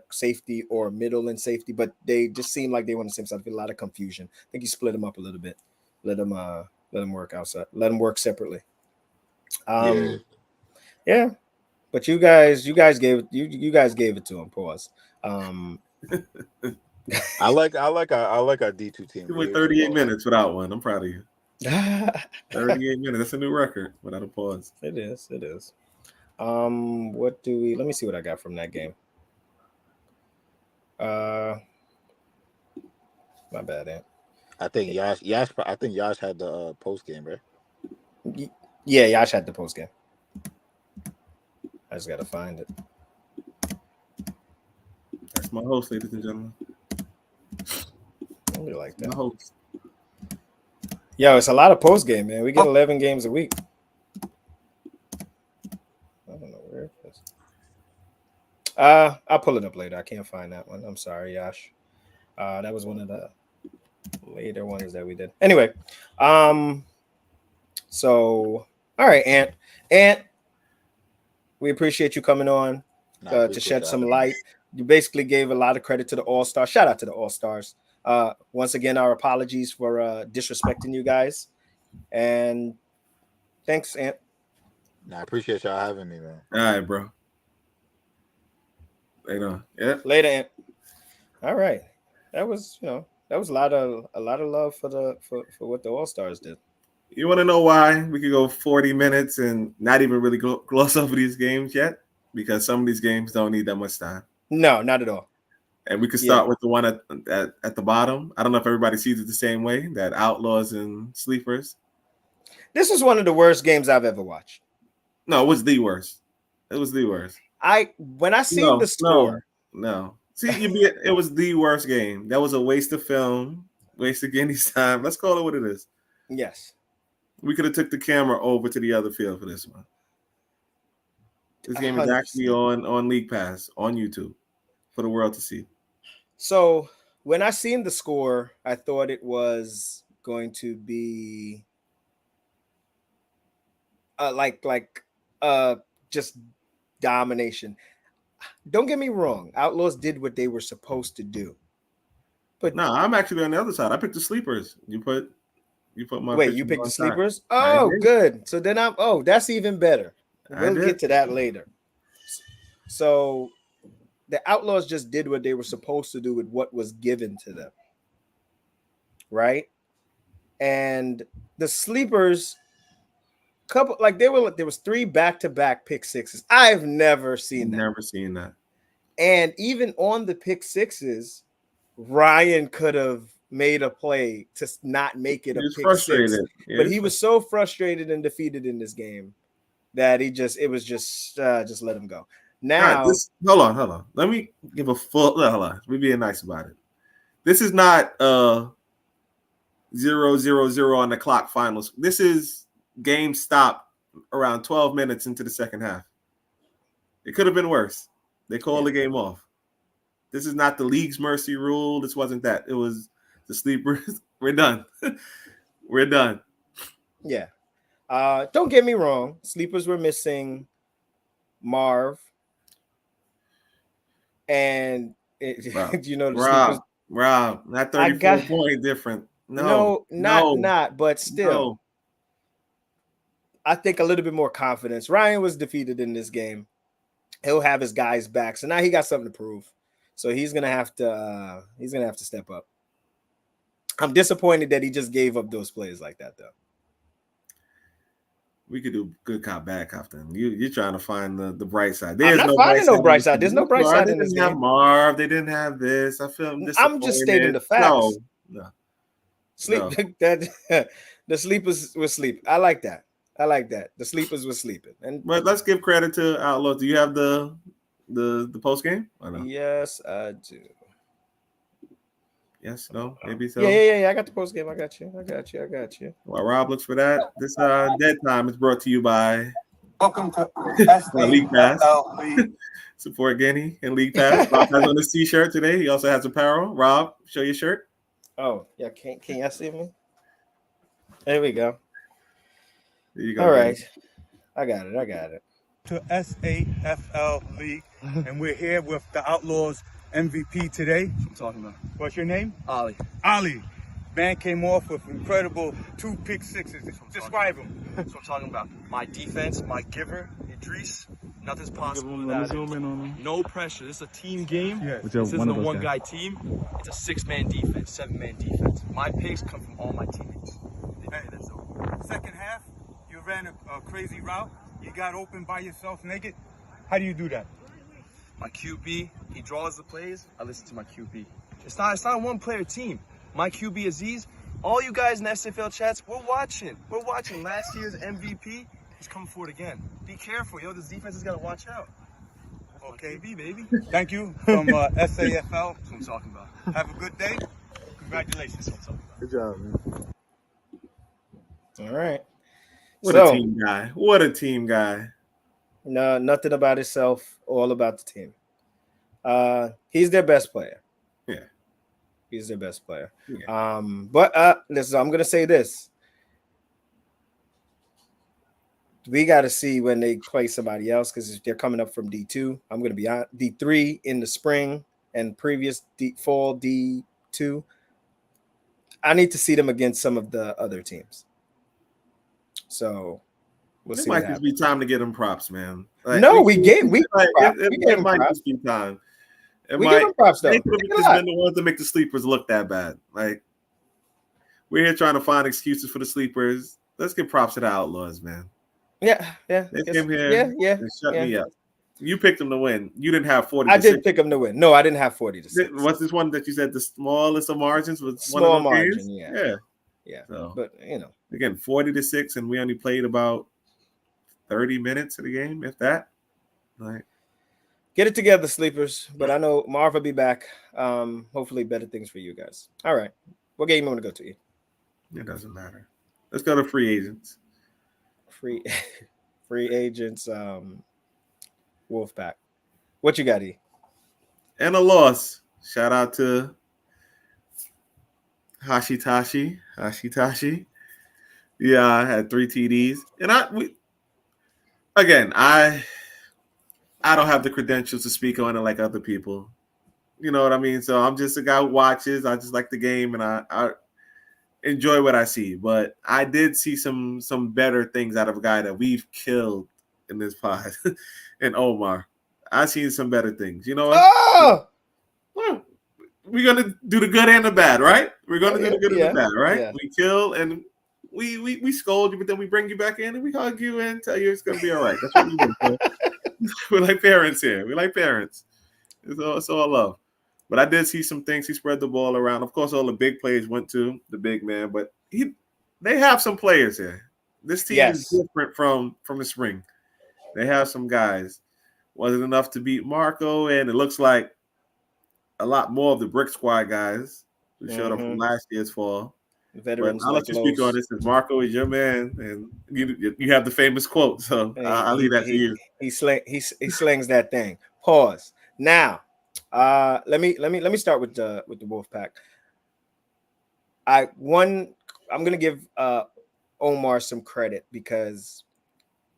safety or middle and safety, but they just seemed like they were on the same side. A lot of confusion. I think you split them up a little bit. Let them work outside. Let them work separately. Yeah. But you guys gave it to him. Pause. I like our D2 team. You went 38 minutes without one. I'm proud of you. 38 minutes. That's a new record without a pause. It is. Let me see what I got from that game. My bad, Ant. I think Yash had the post game, right? Yeah, Yash had the post game. I just gotta find it. That's my host, ladies and gentlemen. I really like that. My host. Yo, it's a lot of post game, man. We get 11 games a week. I don't know where it is. I'll pull it up later. I can't find that one. I'm sorry, Yash. That was one of the later ones that we did. Anyway, so all right, Ant, we appreciate you coming on to shed some light. You basically gave a lot of credit to the All-Stars. Shout out to the All-Stars. Once again, our apologies for disrespecting you guys. And thanks, Ant. I appreciate y'all having me, man. All right, bro. Later. Yeah. Later, Ant. All right. That was a lot of love for what the All-Stars did. You want to know why we could go 40 minutes and not even really gloss over these games yet? Because some of these games don't need that much time. No, not at all. And we could start with the one at the bottom. I don't know if everybody sees it the same way, that Outlaws and Sleepers. This was one of the worst games I've ever watched. No, it was the worst. It was the worst. When I seen the score. No. See, it was the worst game. That was a waste of film, waste of Guinea's time. Let's call it what it is. Yes. We could have took the camera over to the other field for this one. This game 100%. Is actually on League Pass on YouTube for the world to see. So when I seen the score, I thought it was going to be just domination. Don't get me wrong. Outlaws did what they were supposed to do. But no, I'm actually on the other side. I picked the Sleepers. You picked the Sleepers? Oh, good. So then that's even better. We'll get to that later. So the Outlaws just did what they were supposed to do with what was given to them. Right? And the Sleepers, couple like there was 3 back-to-back pick sixes. I've never seen that. Never seen that. And even on the pick sixes, Ryan could have made a play to not make it a pick six. But he was so frustrated and defeated in this game that just let him go. Now, right, hold on. Let me give a full. Hold on. We're being nice about it. This is not 0-0-0 on the clock finals. This is game stop around 12 minutes into the second half. It could have been worse. They called the game off. This is not the league's mercy rule. This wasn't that. It was the sleepers. We're done. We're done. Yeah. Don't get me wrong. Sleepers were missing Marv. And you know, the sleepers. Rob, not 34 point different. No, not, but still. No. I think a little bit more confidence. Ryan was defeated in this game. He'll have his guys back. So now he got something to prove. So he's gonna have to step up. I'm disappointed that he just gave up those plays like that, though. We could do good cop, bad cop. Then you're trying to find the bright side. I'm not finding no bright side. There's no bright side in this game. They didn't have Marv. They didn't have this. I feel I'm just stating the facts. No. The sleepers were sleeping. I like that. The sleepers were sleeping. But let's give credit to Outlaw. Do you have the post game? Yes, I do. Yes, no, maybe so. Yeah. I got the post game. I got you. While Rob looks for that, this Dead Time is brought to you by Welcome to League Pass. Support Guinea and League Pass. Rob has on his t-shirt today. He also has apparel. Rob, show your shirt. Oh, yeah. Can y'all see me? There we go. There you go. All right. I got it. To Safl League, and we're here with the Outlaws MVP today. That's what I'm talking about. What's your name? Ali. Man came off with incredible 2 pick sixes. Describe him. That's what I'm talking about. My defense, my giver, Idris. Nothing's possible without him. No pressure. This is a team game. Yes. This isn't a one-guy team. It's a 6-man defense, 7-man defense. My picks come from all my teammates. Second half, you ran a crazy route. You got open by yourself naked. How do you do that? My QB, he draws the plays. I listen to my QB. It's not a one-player team. My QB Aziz, all you guys in SFL chats, we're watching. Last year's MVP. He's coming for it again. Be careful, yo. This defense has got to watch out. Okay, QB, baby. Thank you from SAFL. That's what I'm talking about. Have a good day. Congratulations. That's what I'm talking about. Good job, man. All right. What a team guy. What a team guy. No, nothing about himself, all about the team. He's their best player. Yeah. He's their best player. Yeah. But listen, I'm gonna say this. We got to see when they play somebody else because if they're coming up from D2, I'm going to be on D3 in the spring and previous fall D2. I need to see them against some of the other teams. So we'll see. It might just be time to get them props, man. Like, we gave them just be time. We give them props though. They could have just been the ones that make the sleepers look that bad. Like we're here trying to find excuses for the sleepers. Let's give props to the Outlaws, man. Yeah. They came here. Yeah. Shut me up. You picked them to win. You didn't have 40. I did pick them to win. No, I didn't have 40 to 6. What's this one that you said the smallest of margins was small margin? Yeah. So, but again, 40 to 6, and we only played about 30 minutes of the game, if that. Like, get it together, sleepers. But I know Marv will be back. Hopefully, better things for you guys. All right, what game you want to go to? It doesn't matter. Let's go to free agents. Free agents. Wolfpack. What you got, E? And a loss. Shout out to Hashitashi. Yeah, I had 3 TDs. And I don't have the credentials to speak on it like other people. You know what I mean? So I'm just a guy who watches. I just like the game and I enjoy what I see. But I did see some better things out of a guy that we've killed in this pod. And Omar. I seen some better things. You know what? Oh! Well, we're gonna do the good and the bad, right? We're gonna do the good and the bad, right? Yeah. We kill and we scold you, but then we bring you back in and we hug you and tell you it's gonna be all right. That's what we do. So we're like parents here. We like parents. It's all love. But I did see some things. He spread the ball around. Of course, all the big plays went to the big man, but they have some players here. This team is different from the spring. They have some guys. Wasn't enough to beat Marco, and it looks like a lot more of the Brick Squad guys who showed up from last year's fall. Veterans. I'll let you speak on this because Marco is your man, and you have the famous quote. So I'll leave that to you. He slings that thing. Pause. Now, let me start with the Wolfpack. I'm gonna give Omar some credit because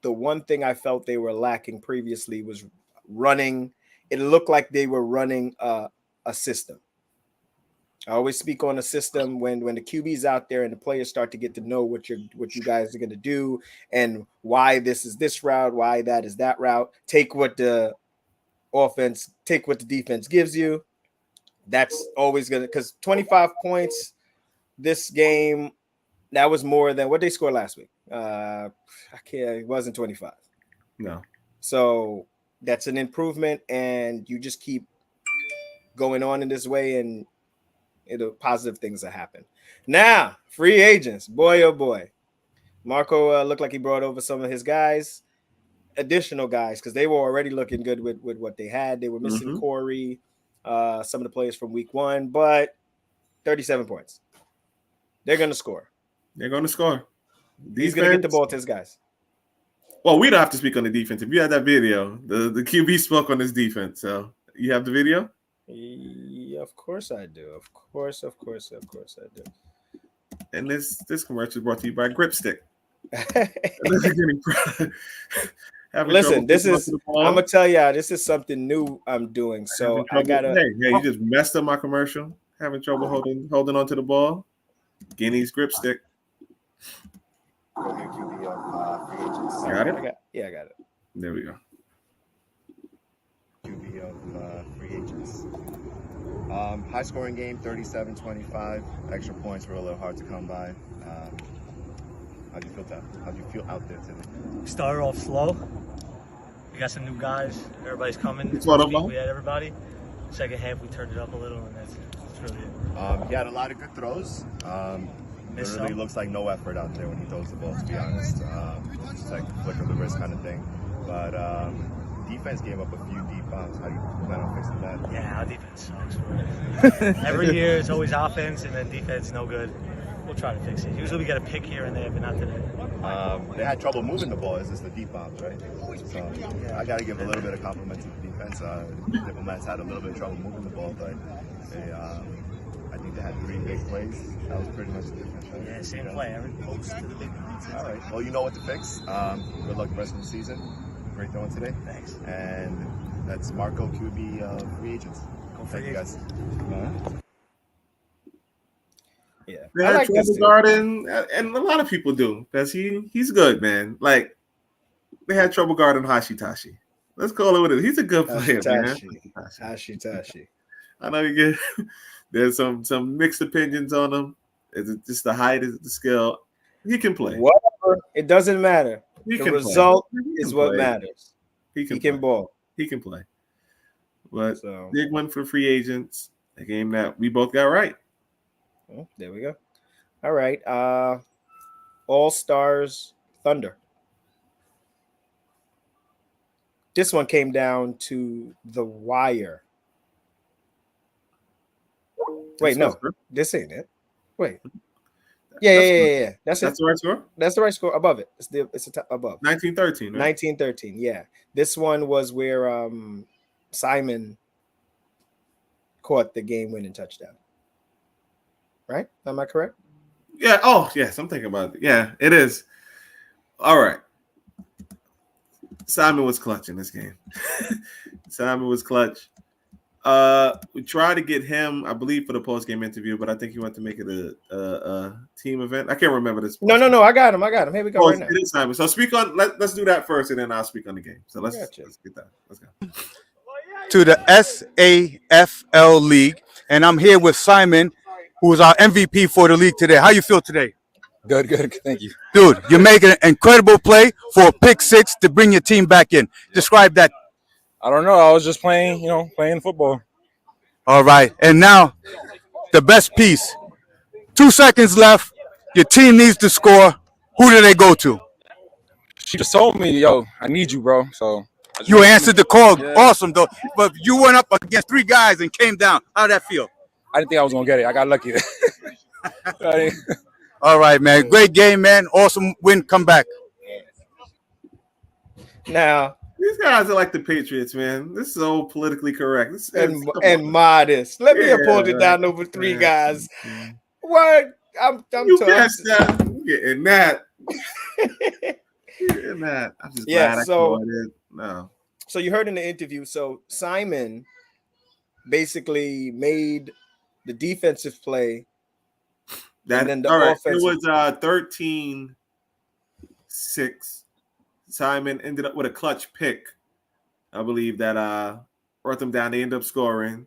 the one thing I felt they were lacking previously was running. It looked like they were running a system. I always speak on a system when the QB's out there and the players start to get to know what you guys are going to do and why this is this route, why that is that route. Take what the defense gives you. That's always going to, because 25 points this game, that was more than what they scored last week. It wasn't 25. No. So that's an improvement, and you just keep going on in this way, and positive things will happen. Now, free agents, boy, oh boy. Marco looked like he brought over some of his guys, additional guys, because they were already looking good with what they had. They were missing Corey, some of the players from week 1, but 37 points. They're going to score. They're going to score. He's going to get the ball to his guys. Well, we don't have to speak on the defense. If you had that video, the QB spoke on his defense. So you have the video? Yeah, of course I do. Of course I do. And this commercial is brought to you by Gripstick. Listen, I'm gonna tell y'all, this is something new I'm doing. So I gotta. Hey, you just messed up my commercial. Having trouble holding on to the ball. Guinea's Gripstick. Got it? I got it. There we go. QB of free agents. High scoring game, 37-25. Extra points were a little hard to come by. How'd you feel out there today? We started off slow. We got some new guys. Everybody's coming. We had everybody. Second half, we turned it up a little, and that's really it. He had a lot of good throws. Literally looks like no effort out there when he throws the ball, to be honest. It's like a flick of the wrist kind of thing. But defense gave up a few deep bombs. How do you plan on fixing that? Yeah, our defense sucks. Every year it's always offense and then defense no good. We'll try to fix it. Usually we get a pick here and there, but not today. They had trouble moving the ball. It's just the deep bombs, right? So I got to give a little bit of compliment to the defense. Diplomats had a little bit of trouble moving the ball, but they, I think they had 3 big plays. That was pretty much the difference, right? Yeah, same play. Every post to the big points. All right. Well, you know what to fix. Good luck the rest of the season. Great throwing today. Thanks. And that's Marco, QB free agents. Thank you, guys. Yeah, They had Trevor Garden, and a lot of people do because he's good, man. Like they had trouble guarding Hashitashi. Let's call it what it is. He's a good player, man. Hashitashi. I know you get. There's some mixed opinions on him. Is it just the height? Is it the skill? He can play. Whatever. It doesn't matter. The result is what matters. He can ball. He can play. But big one for free agents. A game that we both got right. Well, there we go. All right. All Stars Thunder. This one came down to the wire. Wait, no, this ain't it. Wait. Yeah. That's the right score? That's the right score. Above it. It's above. 1913. Right? 1913, yeah. This one was where Simon caught the game-winning touchdown. Right? Am I correct? Yeah. Oh, yes. I'm thinking about it. Yeah, it is. All right. Simon was clutch in this game. Simon was clutch. We tried to get him, I believe, for the post-game interview, but I think he wanted to make it a team event. I can't remember this. No. I got him. Here we go right now. It is Simon. So speak on. Let's do that first, and then I'll speak on the game. So let's get that. Let's go. To the Safl League, and I'm here with Simon, who is our MVP for the league today. How you feel today? Good. Thank you. Dude, you're making an incredible play for a pick six to bring your team back in. Describe that. I don't know. I was just playing football. All right. And now, the best piece. 2 seconds left. Your team needs to score. Who do they go to? She just told me, yo, I need you, bro. So You answered the call. Yeah. Awesome, though. But you went up against 3 guys and came down. How did that feel? I didn't think I was gonna get it. I got lucky. All right, man. Great game, man. Awesome win. Come back. Now, these guys are like the Patriots, man. This is so politically correct. And modest. Let me have pulled it down over 3 guys. What? I'm you tough. Getting that. Getting that. I'm just glad I caught it. No. So you heard in the interview. So Simon basically made the defensive play. That, and then the all right. offensive. It was 13-6. Simon ended up with a clutch pick. I believe that brought them down. They end up scoring.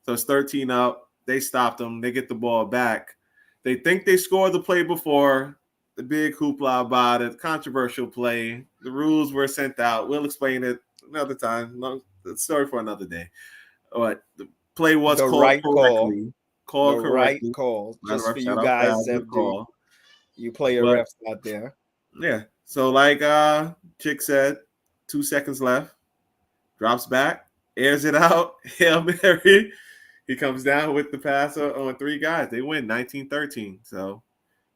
So it's 13 up. They stopped them. They get the ball back. They think they scored the play before. The big hoopla about it. Controversial play. The rules were sent out. We'll explain it another time. No, story for another day. But the play was called right correctly. Called the correctly. Right call. Just for you Shout out guys Fab, that you play your refs out there. Yeah. So like Chick said, 2 seconds left. Drops back, airs it out. Hail Mary. He comes down with the pass on 3 guys. They win 19-13. So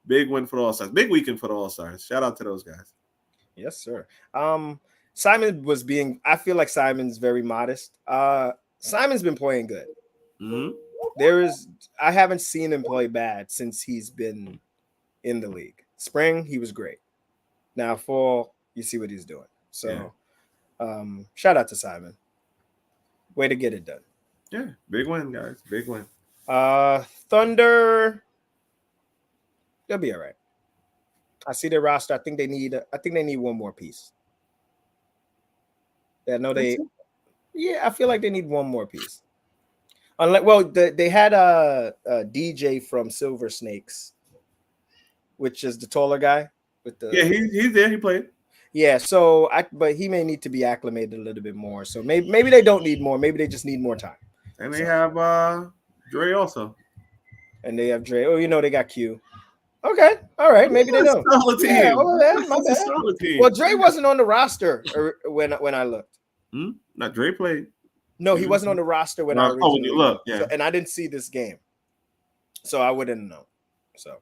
big win for the All-Stars. Big weekend for the All-Stars. Shout out to those guys. Yes, sir. Simon was being, I feel like Simon's very modest. Simon's been playing good. Mm-hmm. I haven't seen him play bad since he's been in the league. Spring, he was great. Now fall, you see what he's doing. So shout out to Simon. Way to get it done. Yeah, big win, guys. Big win. Thunder, they'll be all right. I see their roster. I think they need one more piece. Yeah, no, I feel like they need one more piece. They had a DJ from Silver Snakes, which is the taller guy with the. Yeah, he's there. He played. Yeah, but he may need to be acclimated a little bit more. So maybe they don't need more. Maybe they just need more time. And they have Dre also. And they have Dre. Oh, they got Q. Okay, all right. Maybe they don't. Solid team. Yeah, my bad. Solid team. Well, Dre wasn't on the roster when I looked. Not Dre played. No, he wasn't on the roster when I originally when you looked, yeah. So, and I didn't see this game, so I wouldn't know. So,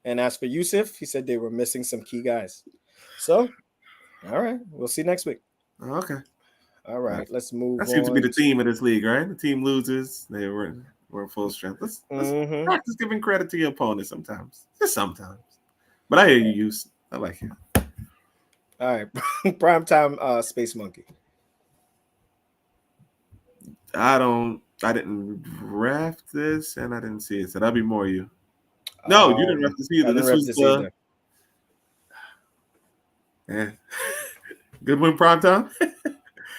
and as for Yusuf, he said they were missing some key guys. So, all right, we'll see next week. Okay. All right, let's move. That seems to be the theme of this league, right? The team loses, they were full strength. Let's practice giving credit to your opponent sometimes, just sometimes. But I hear you, Yusuf. I like it. All right, primetime Space Monkey. I didn't draft this, and I didn't see it. So that'll be more you. No, you didn't draft this either. This was either. Yeah. Good win primetime.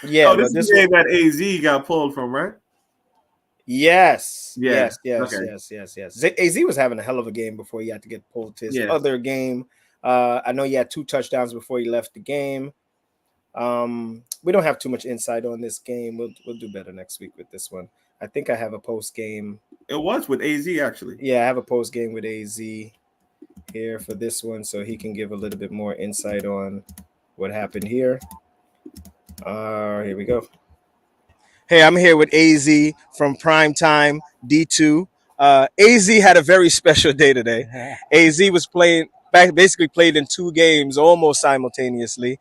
Yeah. This is the game that AZ got pulled from, right? Yes. Yeah. Yes. AZ was having a hell of a game before he had to get pulled to his other game. I know he had 2 touchdowns before he left the game. We don't have too much insight on this game. We'll do better next week with this one. I think I have a post game. It was with AZ actually. Yeah, I have a post game with AZ here for this one, so he can give a little bit more insight on what happened here. Here we go. Hey, I'm here with AZ from Primetime D2. AZ had a very special day today. AZ was basically played in 2 games almost simultaneously.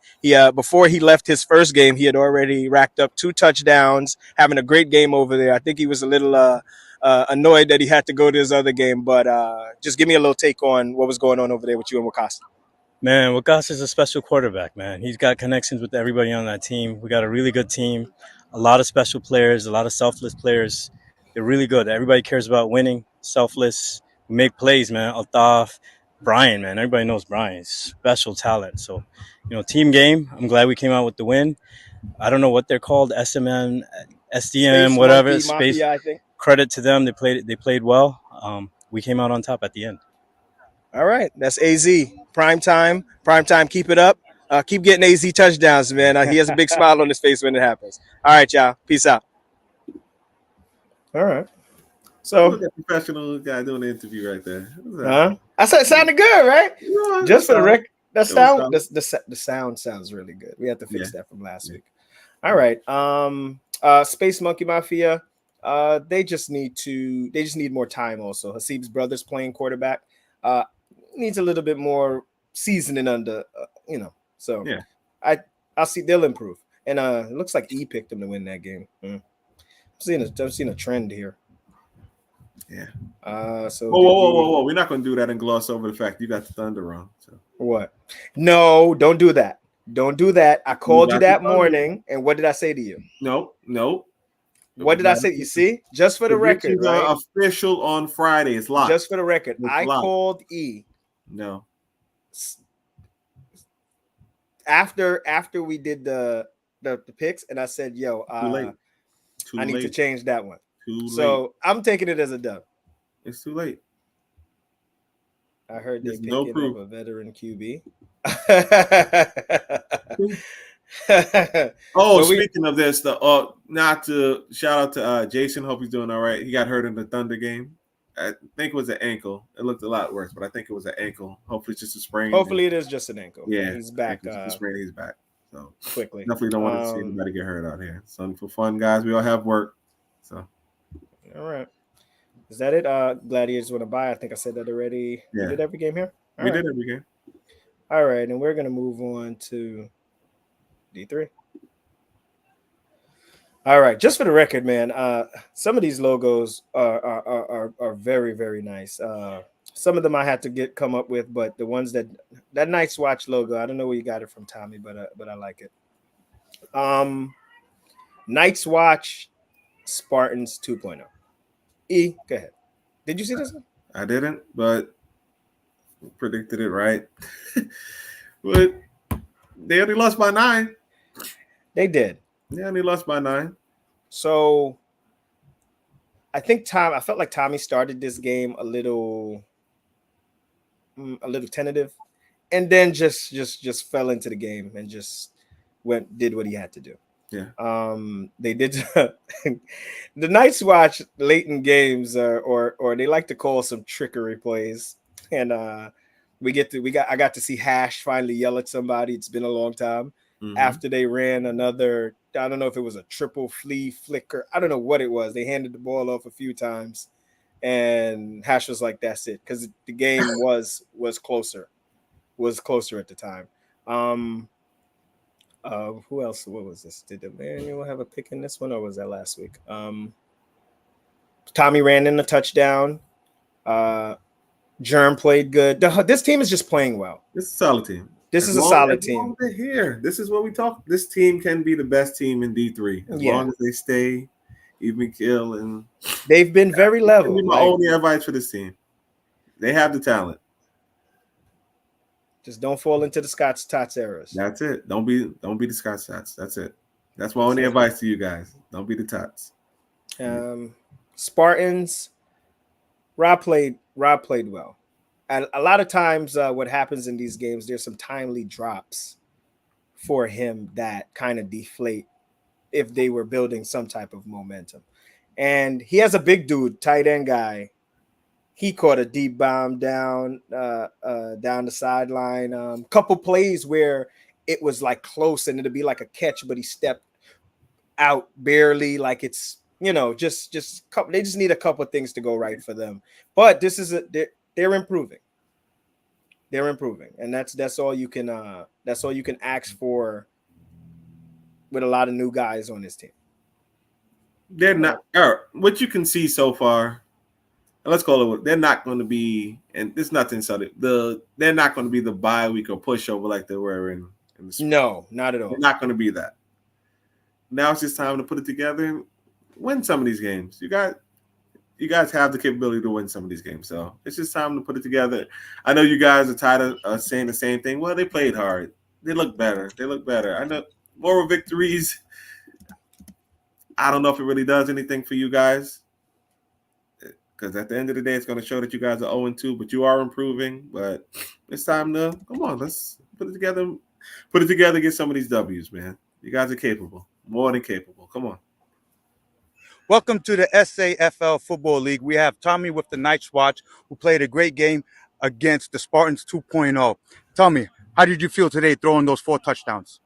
Before he left his first game, he had already racked up 2 touchdowns, having a great game over there. I think he was a little annoyed that he had to go to his other game, but just give me a little take on what was going on over there with you and Wakasa. Man, Wakasa is a special quarterback, man. He's got connections with everybody on that team. We got a really good team, a lot of special players, a lot of selfless players. They're really good. Everybody cares about winning, selfless. We make plays, man. Altaf, Brian, man. Everybody knows Brian. He's special talent. So, team game. I'm glad we came out with the win. I don't know what they're called, SDM, Space whatever. Monkey, Space. Mafia, I think. Credit to them. They played well. We came out on top at the end. All right, that's AZ. Prime time. Keep it up. Keep getting AZ touchdowns, man. He has a big smile on his face when it happens. All right, y'all. Peace out. All right. So, look at the professional guy doing the interview right there. I said it sounded good, right? Yeah, Just for the record, the sound sounds really good. We have to fix that from last week. All right. Space Monkey Mafia. They just need more time. Also, Hasib's brother's playing quarterback. Needs a little bit more seasoning under. So yeah, I'll see they'll improve. And it looks like E picked them to win that game. I'm seeing a trend here. Yeah. So whoa! We're not going to do that and gloss over the fact you got the Thunder wrong. So what? No, don't do that. Don't do that. I called you that morning, and what did I say to you? No. What did I say? You see, just for the record, right? Official on Friday. It's locked. Just for the record, I called E. No. After we did the picks, and I said, "Yo, I need to change that one." So I'm taking it as a dub. It's too late. I heard they picking up a veteran QB. Speaking of this, not to shout out to Jason. Hope he's doing all right. He got hurt in the Thunder game. I think it was an ankle. It looked a lot worse, but I think it was an ankle. Hopefully, it's just a sprain. Hopefully, it is just an ankle. Yeah, he's back. He's back. So quickly. Definitely don't want to see anybody get hurt out here. Something for fun, guys. We all have work. So. All right. Is that it? Gladiators want to buy. I think I said that already. Yeah. We did every game here? We did every game. All right. And we're going to move on to D3. All right. Just for the record, man, some of these logos are very, very nice. Some of them I had to come up with, but the ones that Night's Watch logo, I don't know where you got it from, Tommy, but I like it. Night's Watch Spartans 2.0. E, go ahead. Did you see this one? I didn't, but predicted it right. But they only lost by 9. They did. They only lost by 9. So I felt like Tommy started this game a little tentative, and then just fell into the game and just did what he had to do. Yeah. They did the Night's Watch late in games, or they like to call some trickery plays, and I got to see Hash finally yell at somebody. It's been a long time. Mm-hmm. After they ran another, I don't know if it was a triple flea flicker. I don't know what it was. They handed the ball off a few times, and Hash was like, "That's it," because the game was closer at the time. Who else? What was this? Did the Manual have a pick in this one, or was that last week? Tommy ran in a touchdown. Germ played good. This team is just playing well. This is a solid team. This is a solid team. Here, this is what we talk. This team can be the best team in D3 as long as they stay even kill, and they've been very level. My only advice for this team: they have the talent. Just don't fall into the Scott's Tots errors. That's it. Don't be the Scott's Tots. That's it. That's my only advice to you guys. Don't be the Tots. Spartans. Rob played well. And a lot of times, what happens in these games, there's some timely drops for him that kind of deflate if they were building some type of momentum. And he has a big dude, tight end guy. He caught a deep bomb down the sideline. Couple plays where it was like close and it'd be like a catch, but he stepped out barely. Like it's, just couple. They just need a couple of things to go right for them. But this is they're improving. They're improving, and that's all you can ask for with a lot of new guys on this team. They're not. What you can see so far. Let's call it. They're not going to be, and it's nothing subtle. They're not going to be the bye week or pushover like they were in the spring. No, not at all. They're not going to be that. Now it's just time to put it together and win some of these games. You guys have the capability to win some of these games, so it's just time to put it together. I know you guys are tired of saying the same thing. Well, they played hard. They look better. I know moral victories. I don't know if it really does anything for you guys. because at the end of the day, it's going to show that you guys are 0-2, but you are improving. But it's time to come on. Let's put it together. Put it together. Get some of these W's, man. You guys are capable, more than capable. Come on. Welcome to the SAFL Football League. We have Tommy with the Night's Watch, who played a great game against the Spartans 2.0. Tommy, how did you feel today throwing those 4 touchdowns?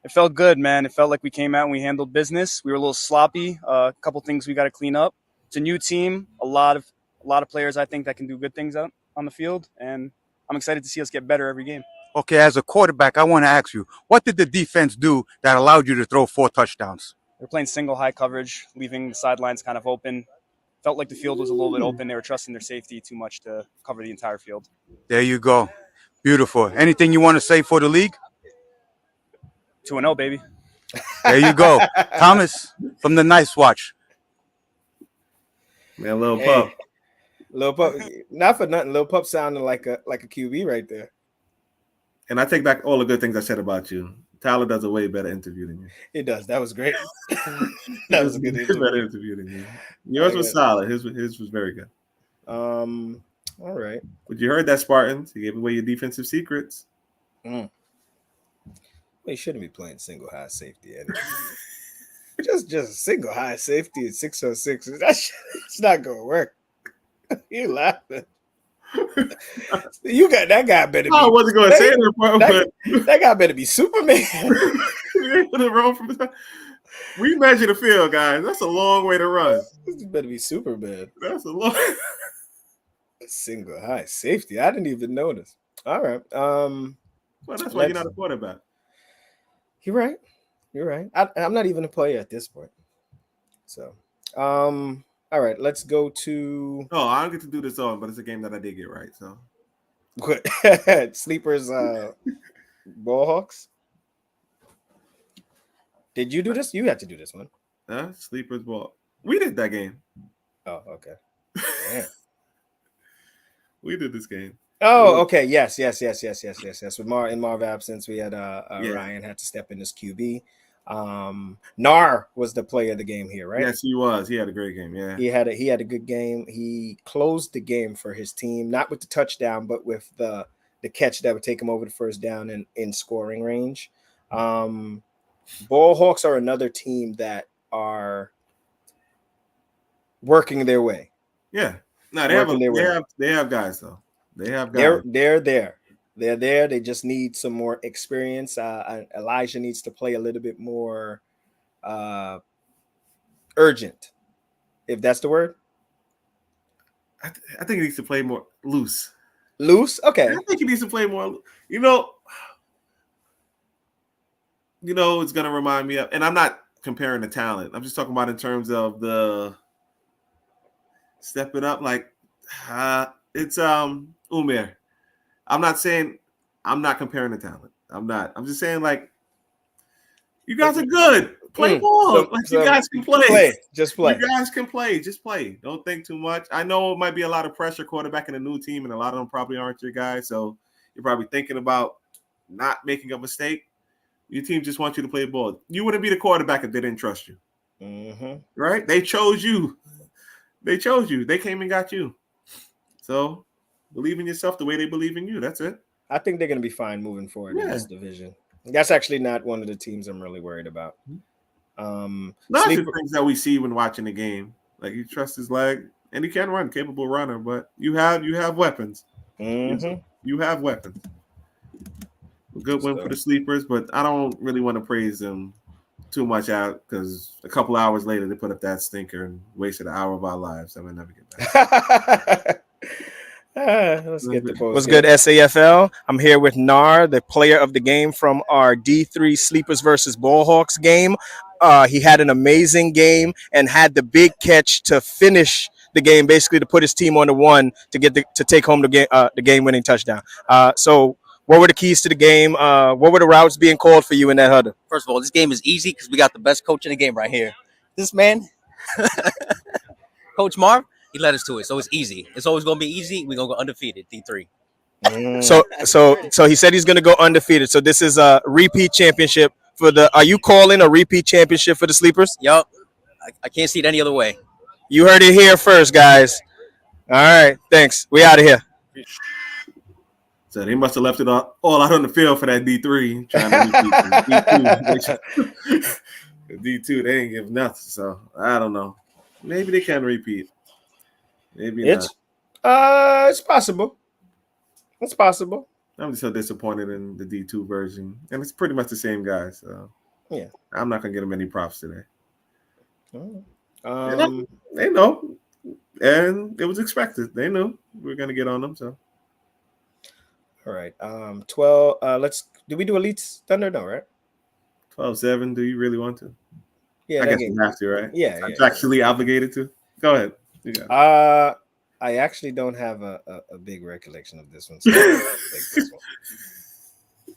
It felt good, man. It felt like we came out and we handled business. We were a little sloppy. A couple things we got to clean up. It's a new team. A lot of players, I think, that can do good things out on the field, and I'm excited to see us get better every game. Okay, as a quarterback, I want to ask you, what did the defense do that allowed you to throw 4 touchdowns? They're playing single high coverage, leaving the sidelines kind of open. Felt like the field was a little bit open. They were trusting their safety too much to cover the entire field. There you go. Beautiful. Anything you want to say for the league? 2-0, baby. There you go. Thomas from the Night's Watch. Man, Lil Pup. Lil Pup, not for nothing. Lil Pup sounded like a QB right there. And I take back all the good things I said about you. Tyler does a way better interview than you. It does. That was great. That was a good interview. Better interview than you. Yours was solid. His was very good. All right. But you heard that, Spartans. He gave away your defensive secrets. Well, you shouldn't be playing single high safety anyway. just single high safety at 606. It's not gonna work. You laughing. You got that guy better be. I wasn't gonna say that part, but that guy better be Superman. We measure the field, guys. That's a long way to run. This better be Superman. That's a long single high safety. I didn't even notice. All right. Well, that's why you're not a quarterback. You're right. You're right. I'm not even a player at this point. So, all right, let's go to. Oh, I don't get to do this on, but it's a game that I did get right. So, what? Sleepers, Ball Hawks. Did you do this? You had to do this one. Sleepers Ball. We did that game. Oh, okay. Damn. We did this game. Oh, okay. Yes. With Marv absence, we had Ryan had to step in as QB. Nar was the player of the game here, right? Yes, he was. He had a great game. Yeah, he had a good game. He closed the game for his team, not with the touchdown, but with the catch that would take him over the first down and in scoring range. Ball Hawks are another team that are working their way. Yeah, no, they have guys though. They have guys. They're there. They're there. They just need some more experience. Elijah needs to play a little bit more urgent, if that's the word. I think he needs to play more loose. Loose? Okay. I think he needs to play more. You know, it's going to remind me of, and I'm not comparing the talent. I'm just talking about in terms of the step it up. Like, it's Umair. I'm not comparing the talent. I'm not. I'm just saying, like, you guys are good. Play ball. You guys can play. Just play. You guys can play. Just play. Don't think too much. I know it might be a lot of pressure quarterback in a new team, and a lot of them probably aren't your guys. So you're probably thinking about not making a mistake. Your team just wants you to play ball. You wouldn't be the quarterback if they didn't trust you. Mm-hmm. Right? They chose you. They came and got you. So believe in yourself the way they believe in you. That's it. I think they're going to be fine moving forward in this division. That's actually not one of the teams I'm really worried about. Not the things that we see when watching the game. Like, you trust his leg, and he can run, capable runner, but you have weapons. Mm-hmm. You have weapons. A good win for the Sleepers, but I don't really want to praise them too much out because a couple hours later they put up that stinker and wasted an hour of our lives that we'll never get back. Let's get the post. What's good, SAFL? I'm here with Nar, the player of the game from our D3 Sleepers versus Ball Hawks game. He had an amazing game and had the big catch to finish the game, basically to put his team on the one to get to take home the game-winning touchdown. So, what were the keys to the game? What were the routes being called for you in that huddle? First of all, this game is easy because we got the best coach in the game right here. This man, Coach Marv, he led us to it, so it's easy. It's always going to be easy. We're going to go undefeated, D3. So he said he's going to go undefeated. So this is a repeat championship for the. Are you calling a repeat championship for the Sleepers? Yup. I can't see it any other way. You heard it here first, guys. All right, thanks. We out of here. So they must have left it all out on the field for that D3 trying to repeat. D2, they ain't give nothing. So I don't know. Maybe they can repeat. Maybe not. It's possible. It's possible. I'm just so disappointed in the D2 version, and it's pretty much the same guy. So yeah, I'm not gonna get them any props today. Oh. They know, and it was expected. They knew we were gonna get on them. So all right. 12. Do we do Elites Thunder? No, right? 12-7. Do you really want to? Yeah, I guess you have to, right? Yeah, Contractually obligated to. Go ahead. You got it. I actually don't have a big recollection of this one. So this one.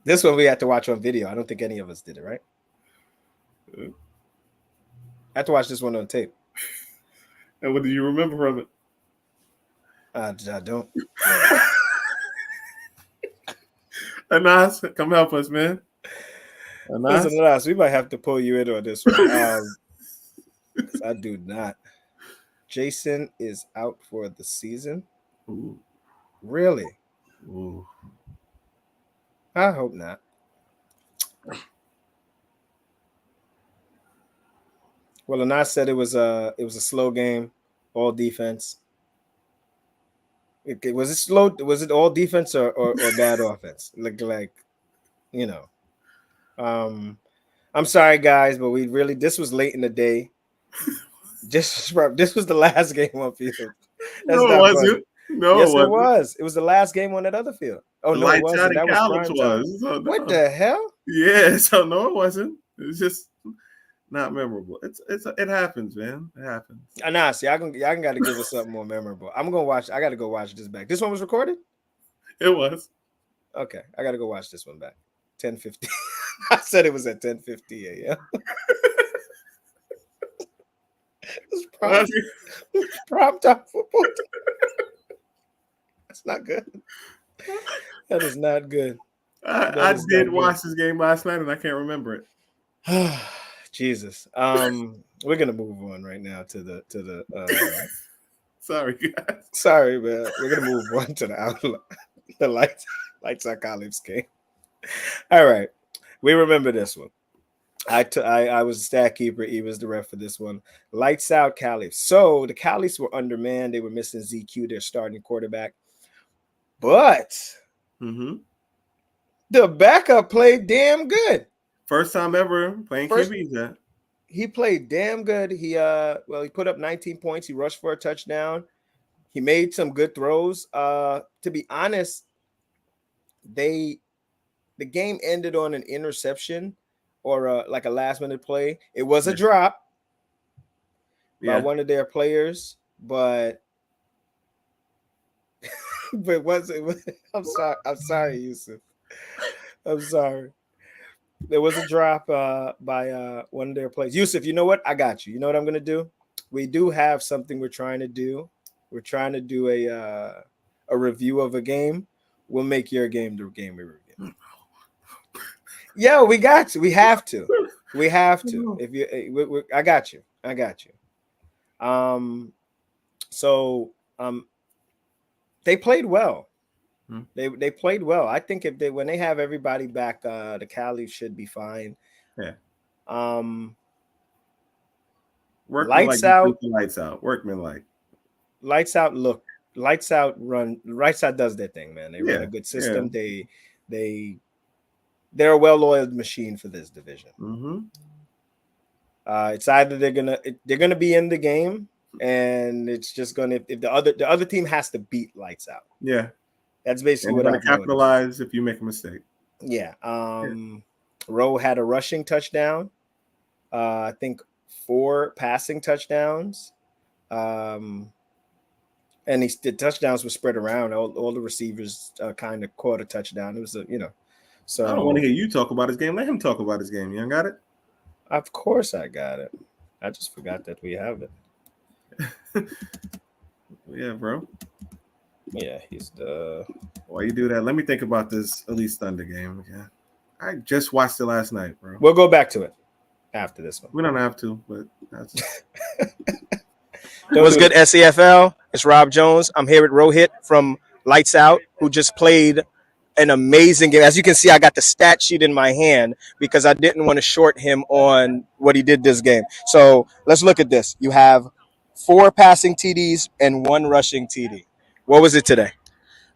This one we had to watch on video. I don't think any of us did it, right? I had to watch this one on tape. And what do you remember from it? I don't. Anas, come help us, man. Listen, Anas, we might have to pull you in on this one. I do not. Jason is out for the season. Ooh. Really? Ooh. I hope not. Well, Anas said it was a slow game, all defense. Was it slow? Was it all defense or bad offense? Like, you know. I'm sorry, guys, but this was late in the day. This was the last game on field. No, it wasn't. No, yes, it was. It was the last game on that other field. Oh, no, it wasn't. That was prime time. So no. What the hell? Yeah, so no, it wasn't. It's just not memorable. It happens, man. It happens. Nah, see, y'all got to give us something more memorable. I'm gonna watch. I got to go watch this back. This one was recorded. It was. Okay, I got to go watch this one back. 10:50. I said it was at 10:50 a.m. It's prime time football. That's not good. That is not good. I did watch this game last night and I can't remember it. Jesus. We're gonna move on right now to the Sorry, guys. Sorry, man. We're gonna move on to the outlook. The lights out Caliph's game. All right. We remember this one. I was the stat keeper. He was the ref for this one. Lights out Caliphs. So the Caliphs were undermanned. They were missing ZQ, their starting quarterback. But the backup played damn good. First time ever playing QB. He played damn good. He put up 19 points. He rushed for a touchdown. He made some good throws. To be honest, the game ended on an interception or like a last minute play. It was a drop by one of their players, but I'm sorry, Yusuf. I'm sorry. There was a drop by one of their players. Yusuf, you know what? I got you. You know what I'm going to do? We do have something we're trying to do. We're trying to do a review of a game. We'll make your game the game we review. Yeah, we got to. We have to. We have to. If you, I got you. I got you. They played well. They played well. I think when they have everybody back, the Cali should be fine. Yeah. Lights out. Lights out. Workman like. Lights out. Look. Lights out. Run. Lights out does their thing, man. They run a good system. Yeah. They're a well-oiled machine for this division. It's either they're gonna be in the game, and it's just gonna if the other team has to beat Lights out. Yeah, that's basically what I'm gonna capitalize if you make a mistake. Yeah. Rowe had a rushing touchdown. I think 4 passing touchdowns. And the touchdowns were spread around. All the receivers kind of caught a touchdown. It was So I don't want to hear you talk about his game. Let him talk about his game. You got it? Of course I got it. I just forgot that we have it. Yeah, bro. Yeah, he's the. Why you do that? Let me think about this Elite Thunder game again. I just watched it last night, bro. We'll go back to it after this one. We don't have to, but that's What's good, SAFL? It's Rob Jones. I'm here with Rohit from Lights Out, who just played an amazing game. As you can see, I got the stat sheet in my hand because I didn't want to short him on what he did this game. So let's look at this. You have 4 passing TDs and 1 rushing TD. What was it today?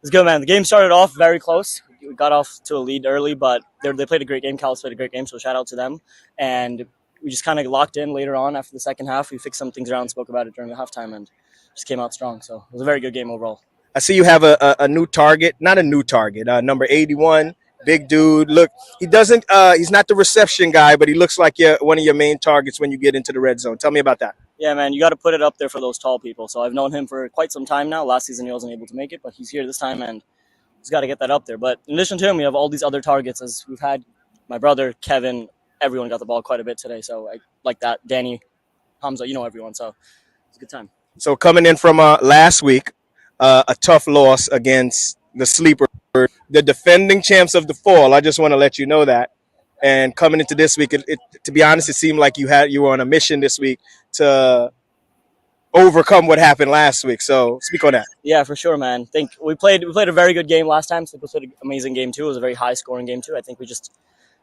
It's good, man. The game started off very close. We got off to a lead early, but they played a great game. Cal's played a great game, so shout out to them. And we just kind of locked in later on after the second half. We fixed some things around, spoke about it during the halftime, and just came out strong. So it was a very good game overall. I see you have a new target, not a new target, number 81, big dude. Look, he doesn't, he's not the reception guy, but he looks like one of your main targets when you get into the red zone. Tell me about that. Yeah, man, you got to put it up there for those tall people. So I've known him for quite some time now. Last season he wasn't able to make it, but he's here this time, and he's got to get that up there. But in addition to him, we have all these other targets, as we've had my brother, Kevin, everyone got the ball quite a bit today. So I like that. Danny, Hamza, everyone. So it's a good time. So coming in from last week, a tough loss against the Sleepers, the defending champs of the fall. I just want to let you know that. And coming into this week, to be honest, it seemed like you were on a mission this week to overcome what happened last week. So speak on that. Yeah, for sure, man. I think we played a very good game last time. So we played an amazing game too. It was a very high scoring game too. I think we just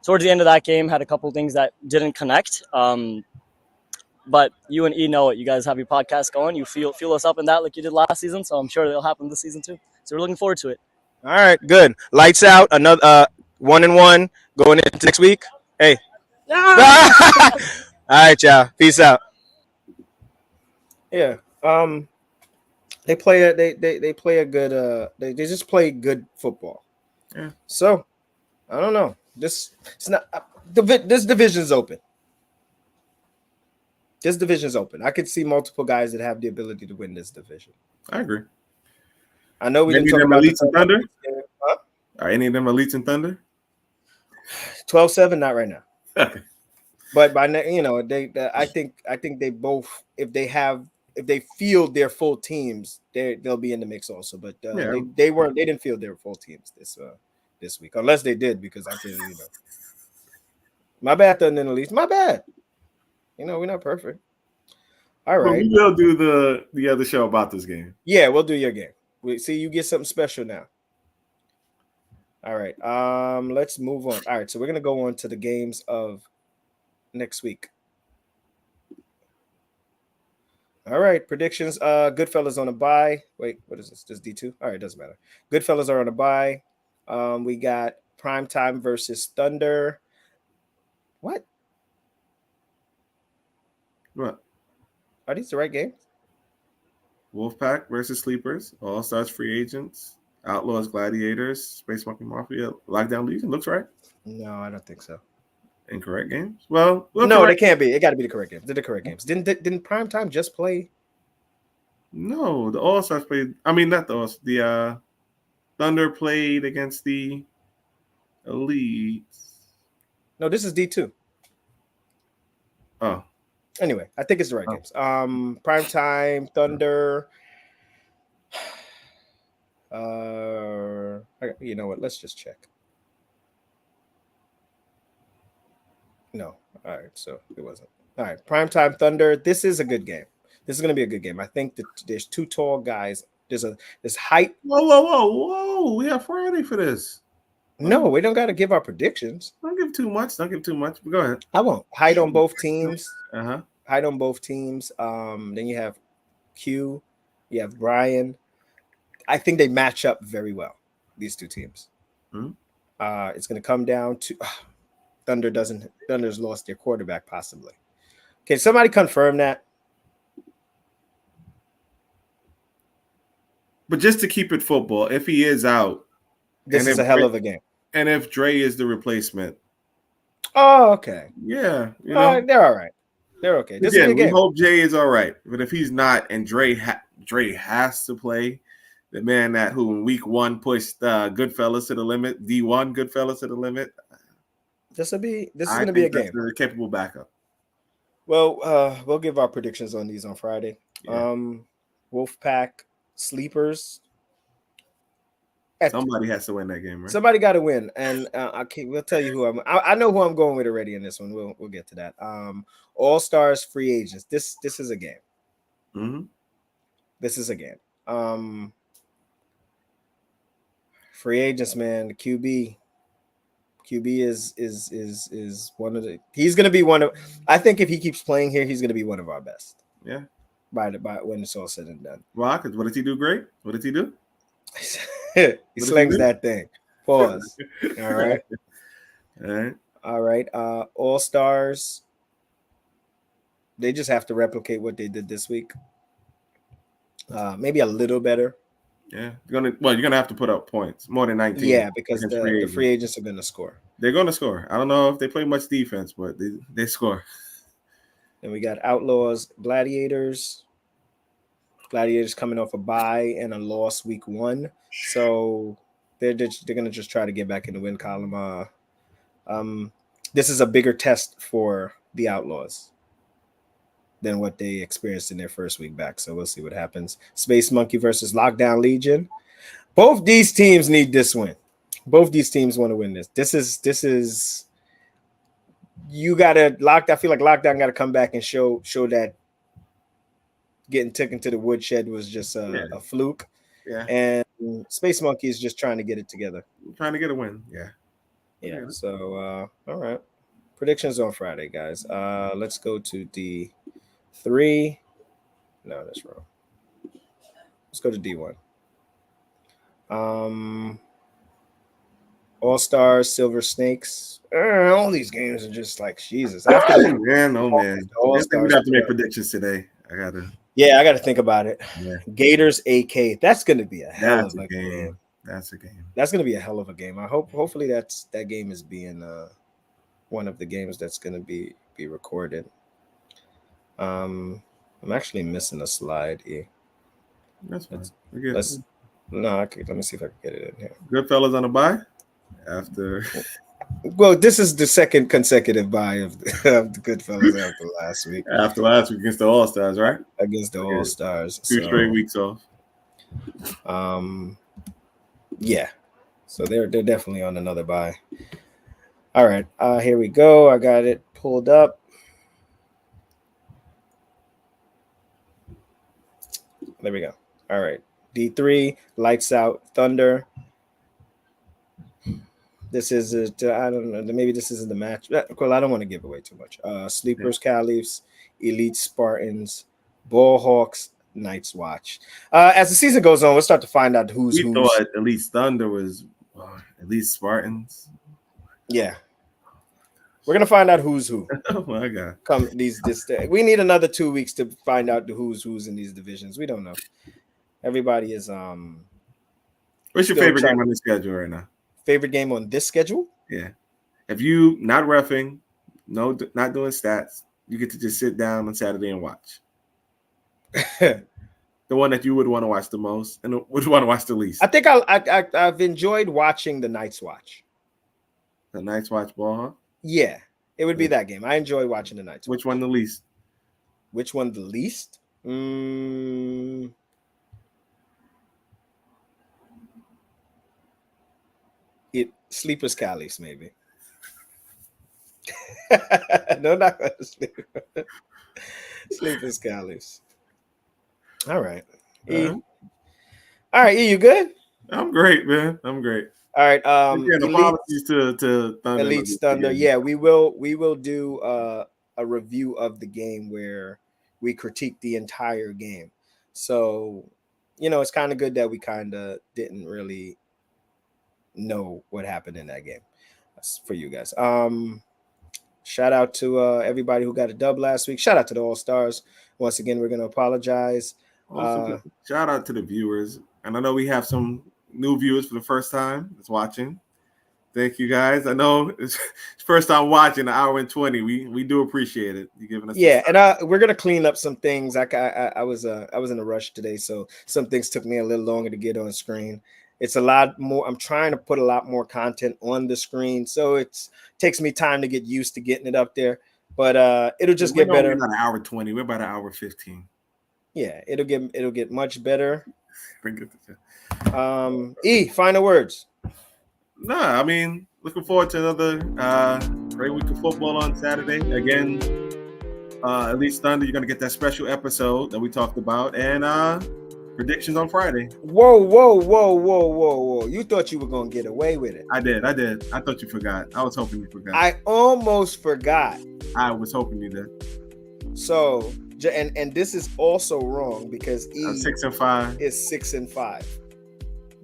towards the end of that game had a couple of things that didn't connect. But you and E know it. You guys have your podcast going. You feel us up in that like you did last season. So I'm sure it'll happen this season too. So we're looking forward to it. All right, good. Lights out. Another 1-1 going into next week. Hey. All right, y'all. Peace out. Yeah. They play a good they just play good football. Yeah. So I don't know. This division's open. This division's open. I could see multiple guys that have the ability to win this division. I agree. I know we didn't talk about Elites and Thunder. Huh? Are any of them Elites and Thunder? 12-7, not right now. Okay. But by I think they both, if they field their full teams, they'll be in the mix also. But they didn't field their full teams this week, unless they did, because I feel my bad, Thunder and Elites. My bad. We're not perfect. All right. Well, we will do the other show about this game. Yeah, we'll do your game. See, you get something special now. All right. Let's move on. All right, so we're gonna go on to the games of next week. All right, predictions. Goodfellas on a bye. Wait, what is this? This D2? All right, doesn't matter. Goodfellas are on a bye. We got Primetime versus Thunder. What? Are these the right games? Wolfpack versus Sleepers, All Stars Free Agents, Outlaws Gladiators, Space Monkey Mafia, Lockdown Legion. Looks right. No, I don't think so. Incorrect games? Well, no, they can't be. It got to be the correct games. They're the correct games. Didn't Primetime just play? No, the All Stars played. I mean, not the All. The Thunder played against the Elites. No, this is D2. Oh. Anyway, I think it's the right games. Primetime, Thunder. You know what? Let's just check. No. All right, so it wasn't. All right, Primetime, Thunder. This is a good game. This is going to be a good game. I think that there's 2 tall guys. There's height. Whoa! We have Friday for this. No, we don't got to give our predictions. Don't give too much. But go ahead. I won't. Height on both teams. Height on both teams. Then you have Q. You have Brian. I think they match up very well, these 2 teams. Mm-hmm. It's going to come down to Thunder's lost their quarterback, possibly. Can somebody confirm that? But just to keep it football, if he is out, this is a hell of a game. And if Dre is the replacement. Oh, okay. Yeah. They're all right. They're okay. This is a game. We hope Jay is all right. But if he's not and Dre has to play, the man who in week 1 pushed Goodfellas to the limit, D1 Goodfellas to the limit. This is going to be a game. That's a capable backup. Well, we'll give our predictions on these on Friday. Yeah. Wolfpack, Sleepers. Somebody has to win that game, right? Somebody got to win, and we'll tell you who I know who I'm going with already in this one. We'll get to that. All Stars Free Agents. This is a game. Mm-hmm. This is a game. Free agents, man. The QB is one of the. He's gonna be one of. I think if he keeps playing here, he's gonna be one of our best. Yeah. By when it's all said and done. Well, what does he do? Great. What does he do? He slings that thing. Pause. All right. All right. All right. All Stars. They just have to replicate what they did this week. Maybe a little better. Yeah. You're gonna have to put up points, more than 19. Yeah, because the free agents are gonna score. They're gonna score. I don't know if they play much defense, but they score. And we got Outlaws, Gladiators. Gladiators coming off a bye and a loss week 1. So they're gonna just try to get back in the win column. This is a bigger test for the Outlaws than what they experienced in their first week back. So we'll see what happens. Space Monkey versus Lockdown Legion. Both these teams need this win. Both these teams want to win this. This is you gotta I feel like Lockdown gotta come back and show that getting taken to the woodshed was just a fluke. Yeah. And Space Monkey is just trying to get it together. Trying to get a win. Yeah. Yeah. So all right. Predictions on Friday, guys. Let's go to D3. No, that's wrong. Let's go to D1. All Stars, Silver Snakes. All these games are just like Jesus. After man. We have to make predictions today. I gotta think about it. Yeah. Gators AK. That's gonna be a hell of a game. That's a game. That's gonna be a hell of a game. Hopefully that game is being one of the games that's gonna be recorded. I'm actually missing a slide here. That's fine. Let me see if I can get it in here. Goodfellas on a bye after. Well, this is the second consecutive bye of the Goodfellas after last week. After last week against the All Stars, right? Against the All Stars. 2 straight weeks off. Yeah. So they're definitely on another bye. All right. Here we go. I got it pulled up. There we go. All right. D3, Lights Out, Thunder. This is I don't know. Maybe this isn't the match. Well, I don't want to give away too much. Sleepers, Caliphs, Elite Spartans, Ball Hawks, Night's Watch. As the season goes on, we'll start to find out who's who. Thought Elite Thunder was Elite Spartans. Yeah, we're gonna find out who's who. Oh my God! We need another 2 weeks to find out who's in these divisions. We don't know. Everybody is What's your favorite game on the schedule right now? Favorite game on this schedule? Yeah. If you not reffing, not doing stats, you get to just sit down on Saturday and watch. The one that you would want to watch the most and would want to watch the least. I think I've enjoyed watching the Night's Watch. The Night's Watch ball, huh? Yeah, it would be that game. I enjoy watching the Night's Watch. Which one the least? Which one the least? Sleepers Caliphs, maybe. No, not Sleepers Caliphs. All right. E. All right, E, you good? I'm great, man. I'm great. All right. Apologies to Thunder. Elite Thunder. Yeah, we will do a review of the game where we critique the entire game. So, it's kind of good that we kind of didn't really know what happened in that game. That's for you guys. Shout out to everybody who got a dub last week. Shout out to the All Stars. Once again, we're going to apologize. Shout out to the viewers. And I know we have some new viewers for the first time that's watching. Thank you guys. I know it's first time watching, an hour and 20. We do appreciate it. You giving us and we're gonna clean up some things. I was in a rush today, so some things took me a little longer to get on screen. It's a lot more. I'm trying to put a lot more content on the screen, so it takes me time to get used to getting it up there. But it'll just get better. We're not an hour 20. We're about an hour 15. Yeah, it'll get much better. E, final words. Nah, I mean, looking forward to another great week of football on Saturday. Again, at least Thunder, you're gonna get that special episode that we talked about, and Predictions on Friday. Whoa. You thought you were going to get away with it. I did. I thought you forgot. I was hoping you forgot. I almost forgot. I was hoping you did. So, and this is also wrong because E 6-5 is 6-5.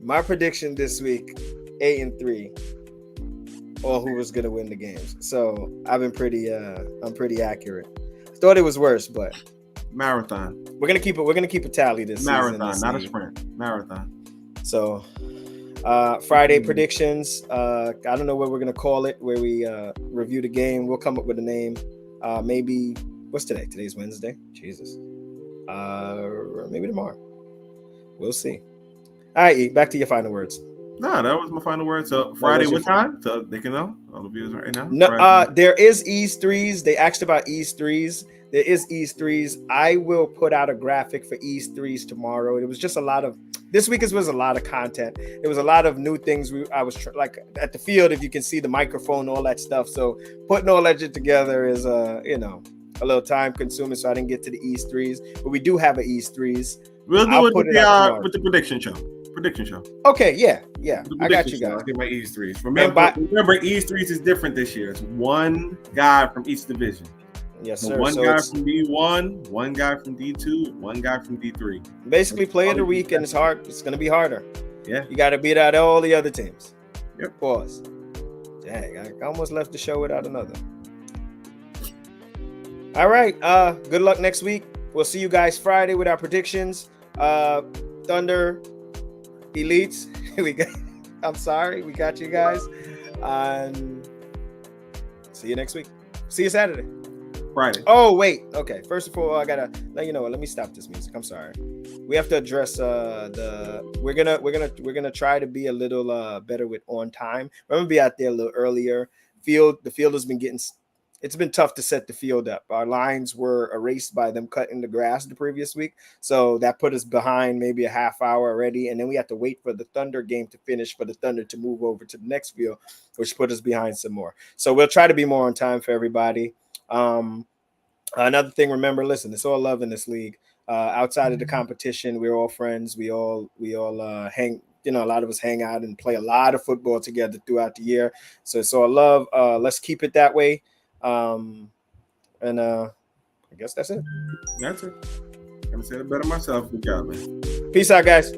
My prediction this week, 8-3. Or who was gonna win the games. So I'm pretty accurate. Thought it was worse, but marathon. We're gonna keep a tally this marathon, season. not a sprint. Marathon. So Friday predictions. I don't know what we're gonna call it, where we review the game. We'll come up with a name. Maybe what's today? Today's Wednesday. Jesus. Maybe tomorrow. We'll see. All right, E, back to your final words. No, that was my final word. So Friday, what time? So they can know. All the viewers right now. No, there is East 3s. They asked about East 3s. There is East 3s. I will put out a graphic for East 3s tomorrow. It was just a lot of this week. It was a lot of content. It was a lot of new things. I was like at the field. If you can see the microphone, all that stuff. So putting all that shit together is a little time consuming. So I didn't get to the East 3s, but we do have an East 3s. We'll do it with the prediction show. Okay, yeah. I got you guys. I'll get my East 3s. Remember, East 3s is different this year. It's one guy from each division. Yes, so sir. One guy from D1, one guy from D2, one guy from D3. Basically, play of the week, and it's hard. It's going to be harder. Yeah. You got to beat out all the other teams. Yep. Pause. Dang, I almost left the show without another. All right. Good luck next week. We'll see you guys Friday with our predictions. Thunder Elites. I'm sorry. We got you guys. See you next week. See you Saturday. Friday. Oh, wait. Okay. First of all, I gotta let you know. Let me stop this music. I'm sorry. We have to address we're gonna try to be a little better with on time. We're gonna be out there a little earlier. The field has been it's been tough to set the field up. Our lines were erased by them cutting the grass the previous week. So that put us behind maybe a half hour already. And then we had to wait for the Thunder game to finish for the Thunder to move over to the next field, which put us behind some more. So we'll try to be more on time for everybody. Another thing, remember, listen, it's all love in this league. Outside of the competition, we're all friends. We all hang, a lot of us hang out and play a lot of football together throughout the year. So it's all love. Let's keep it that way. I guess that's it. That's it. I'm gonna say it better myself. Good job, man. Peace out, guys.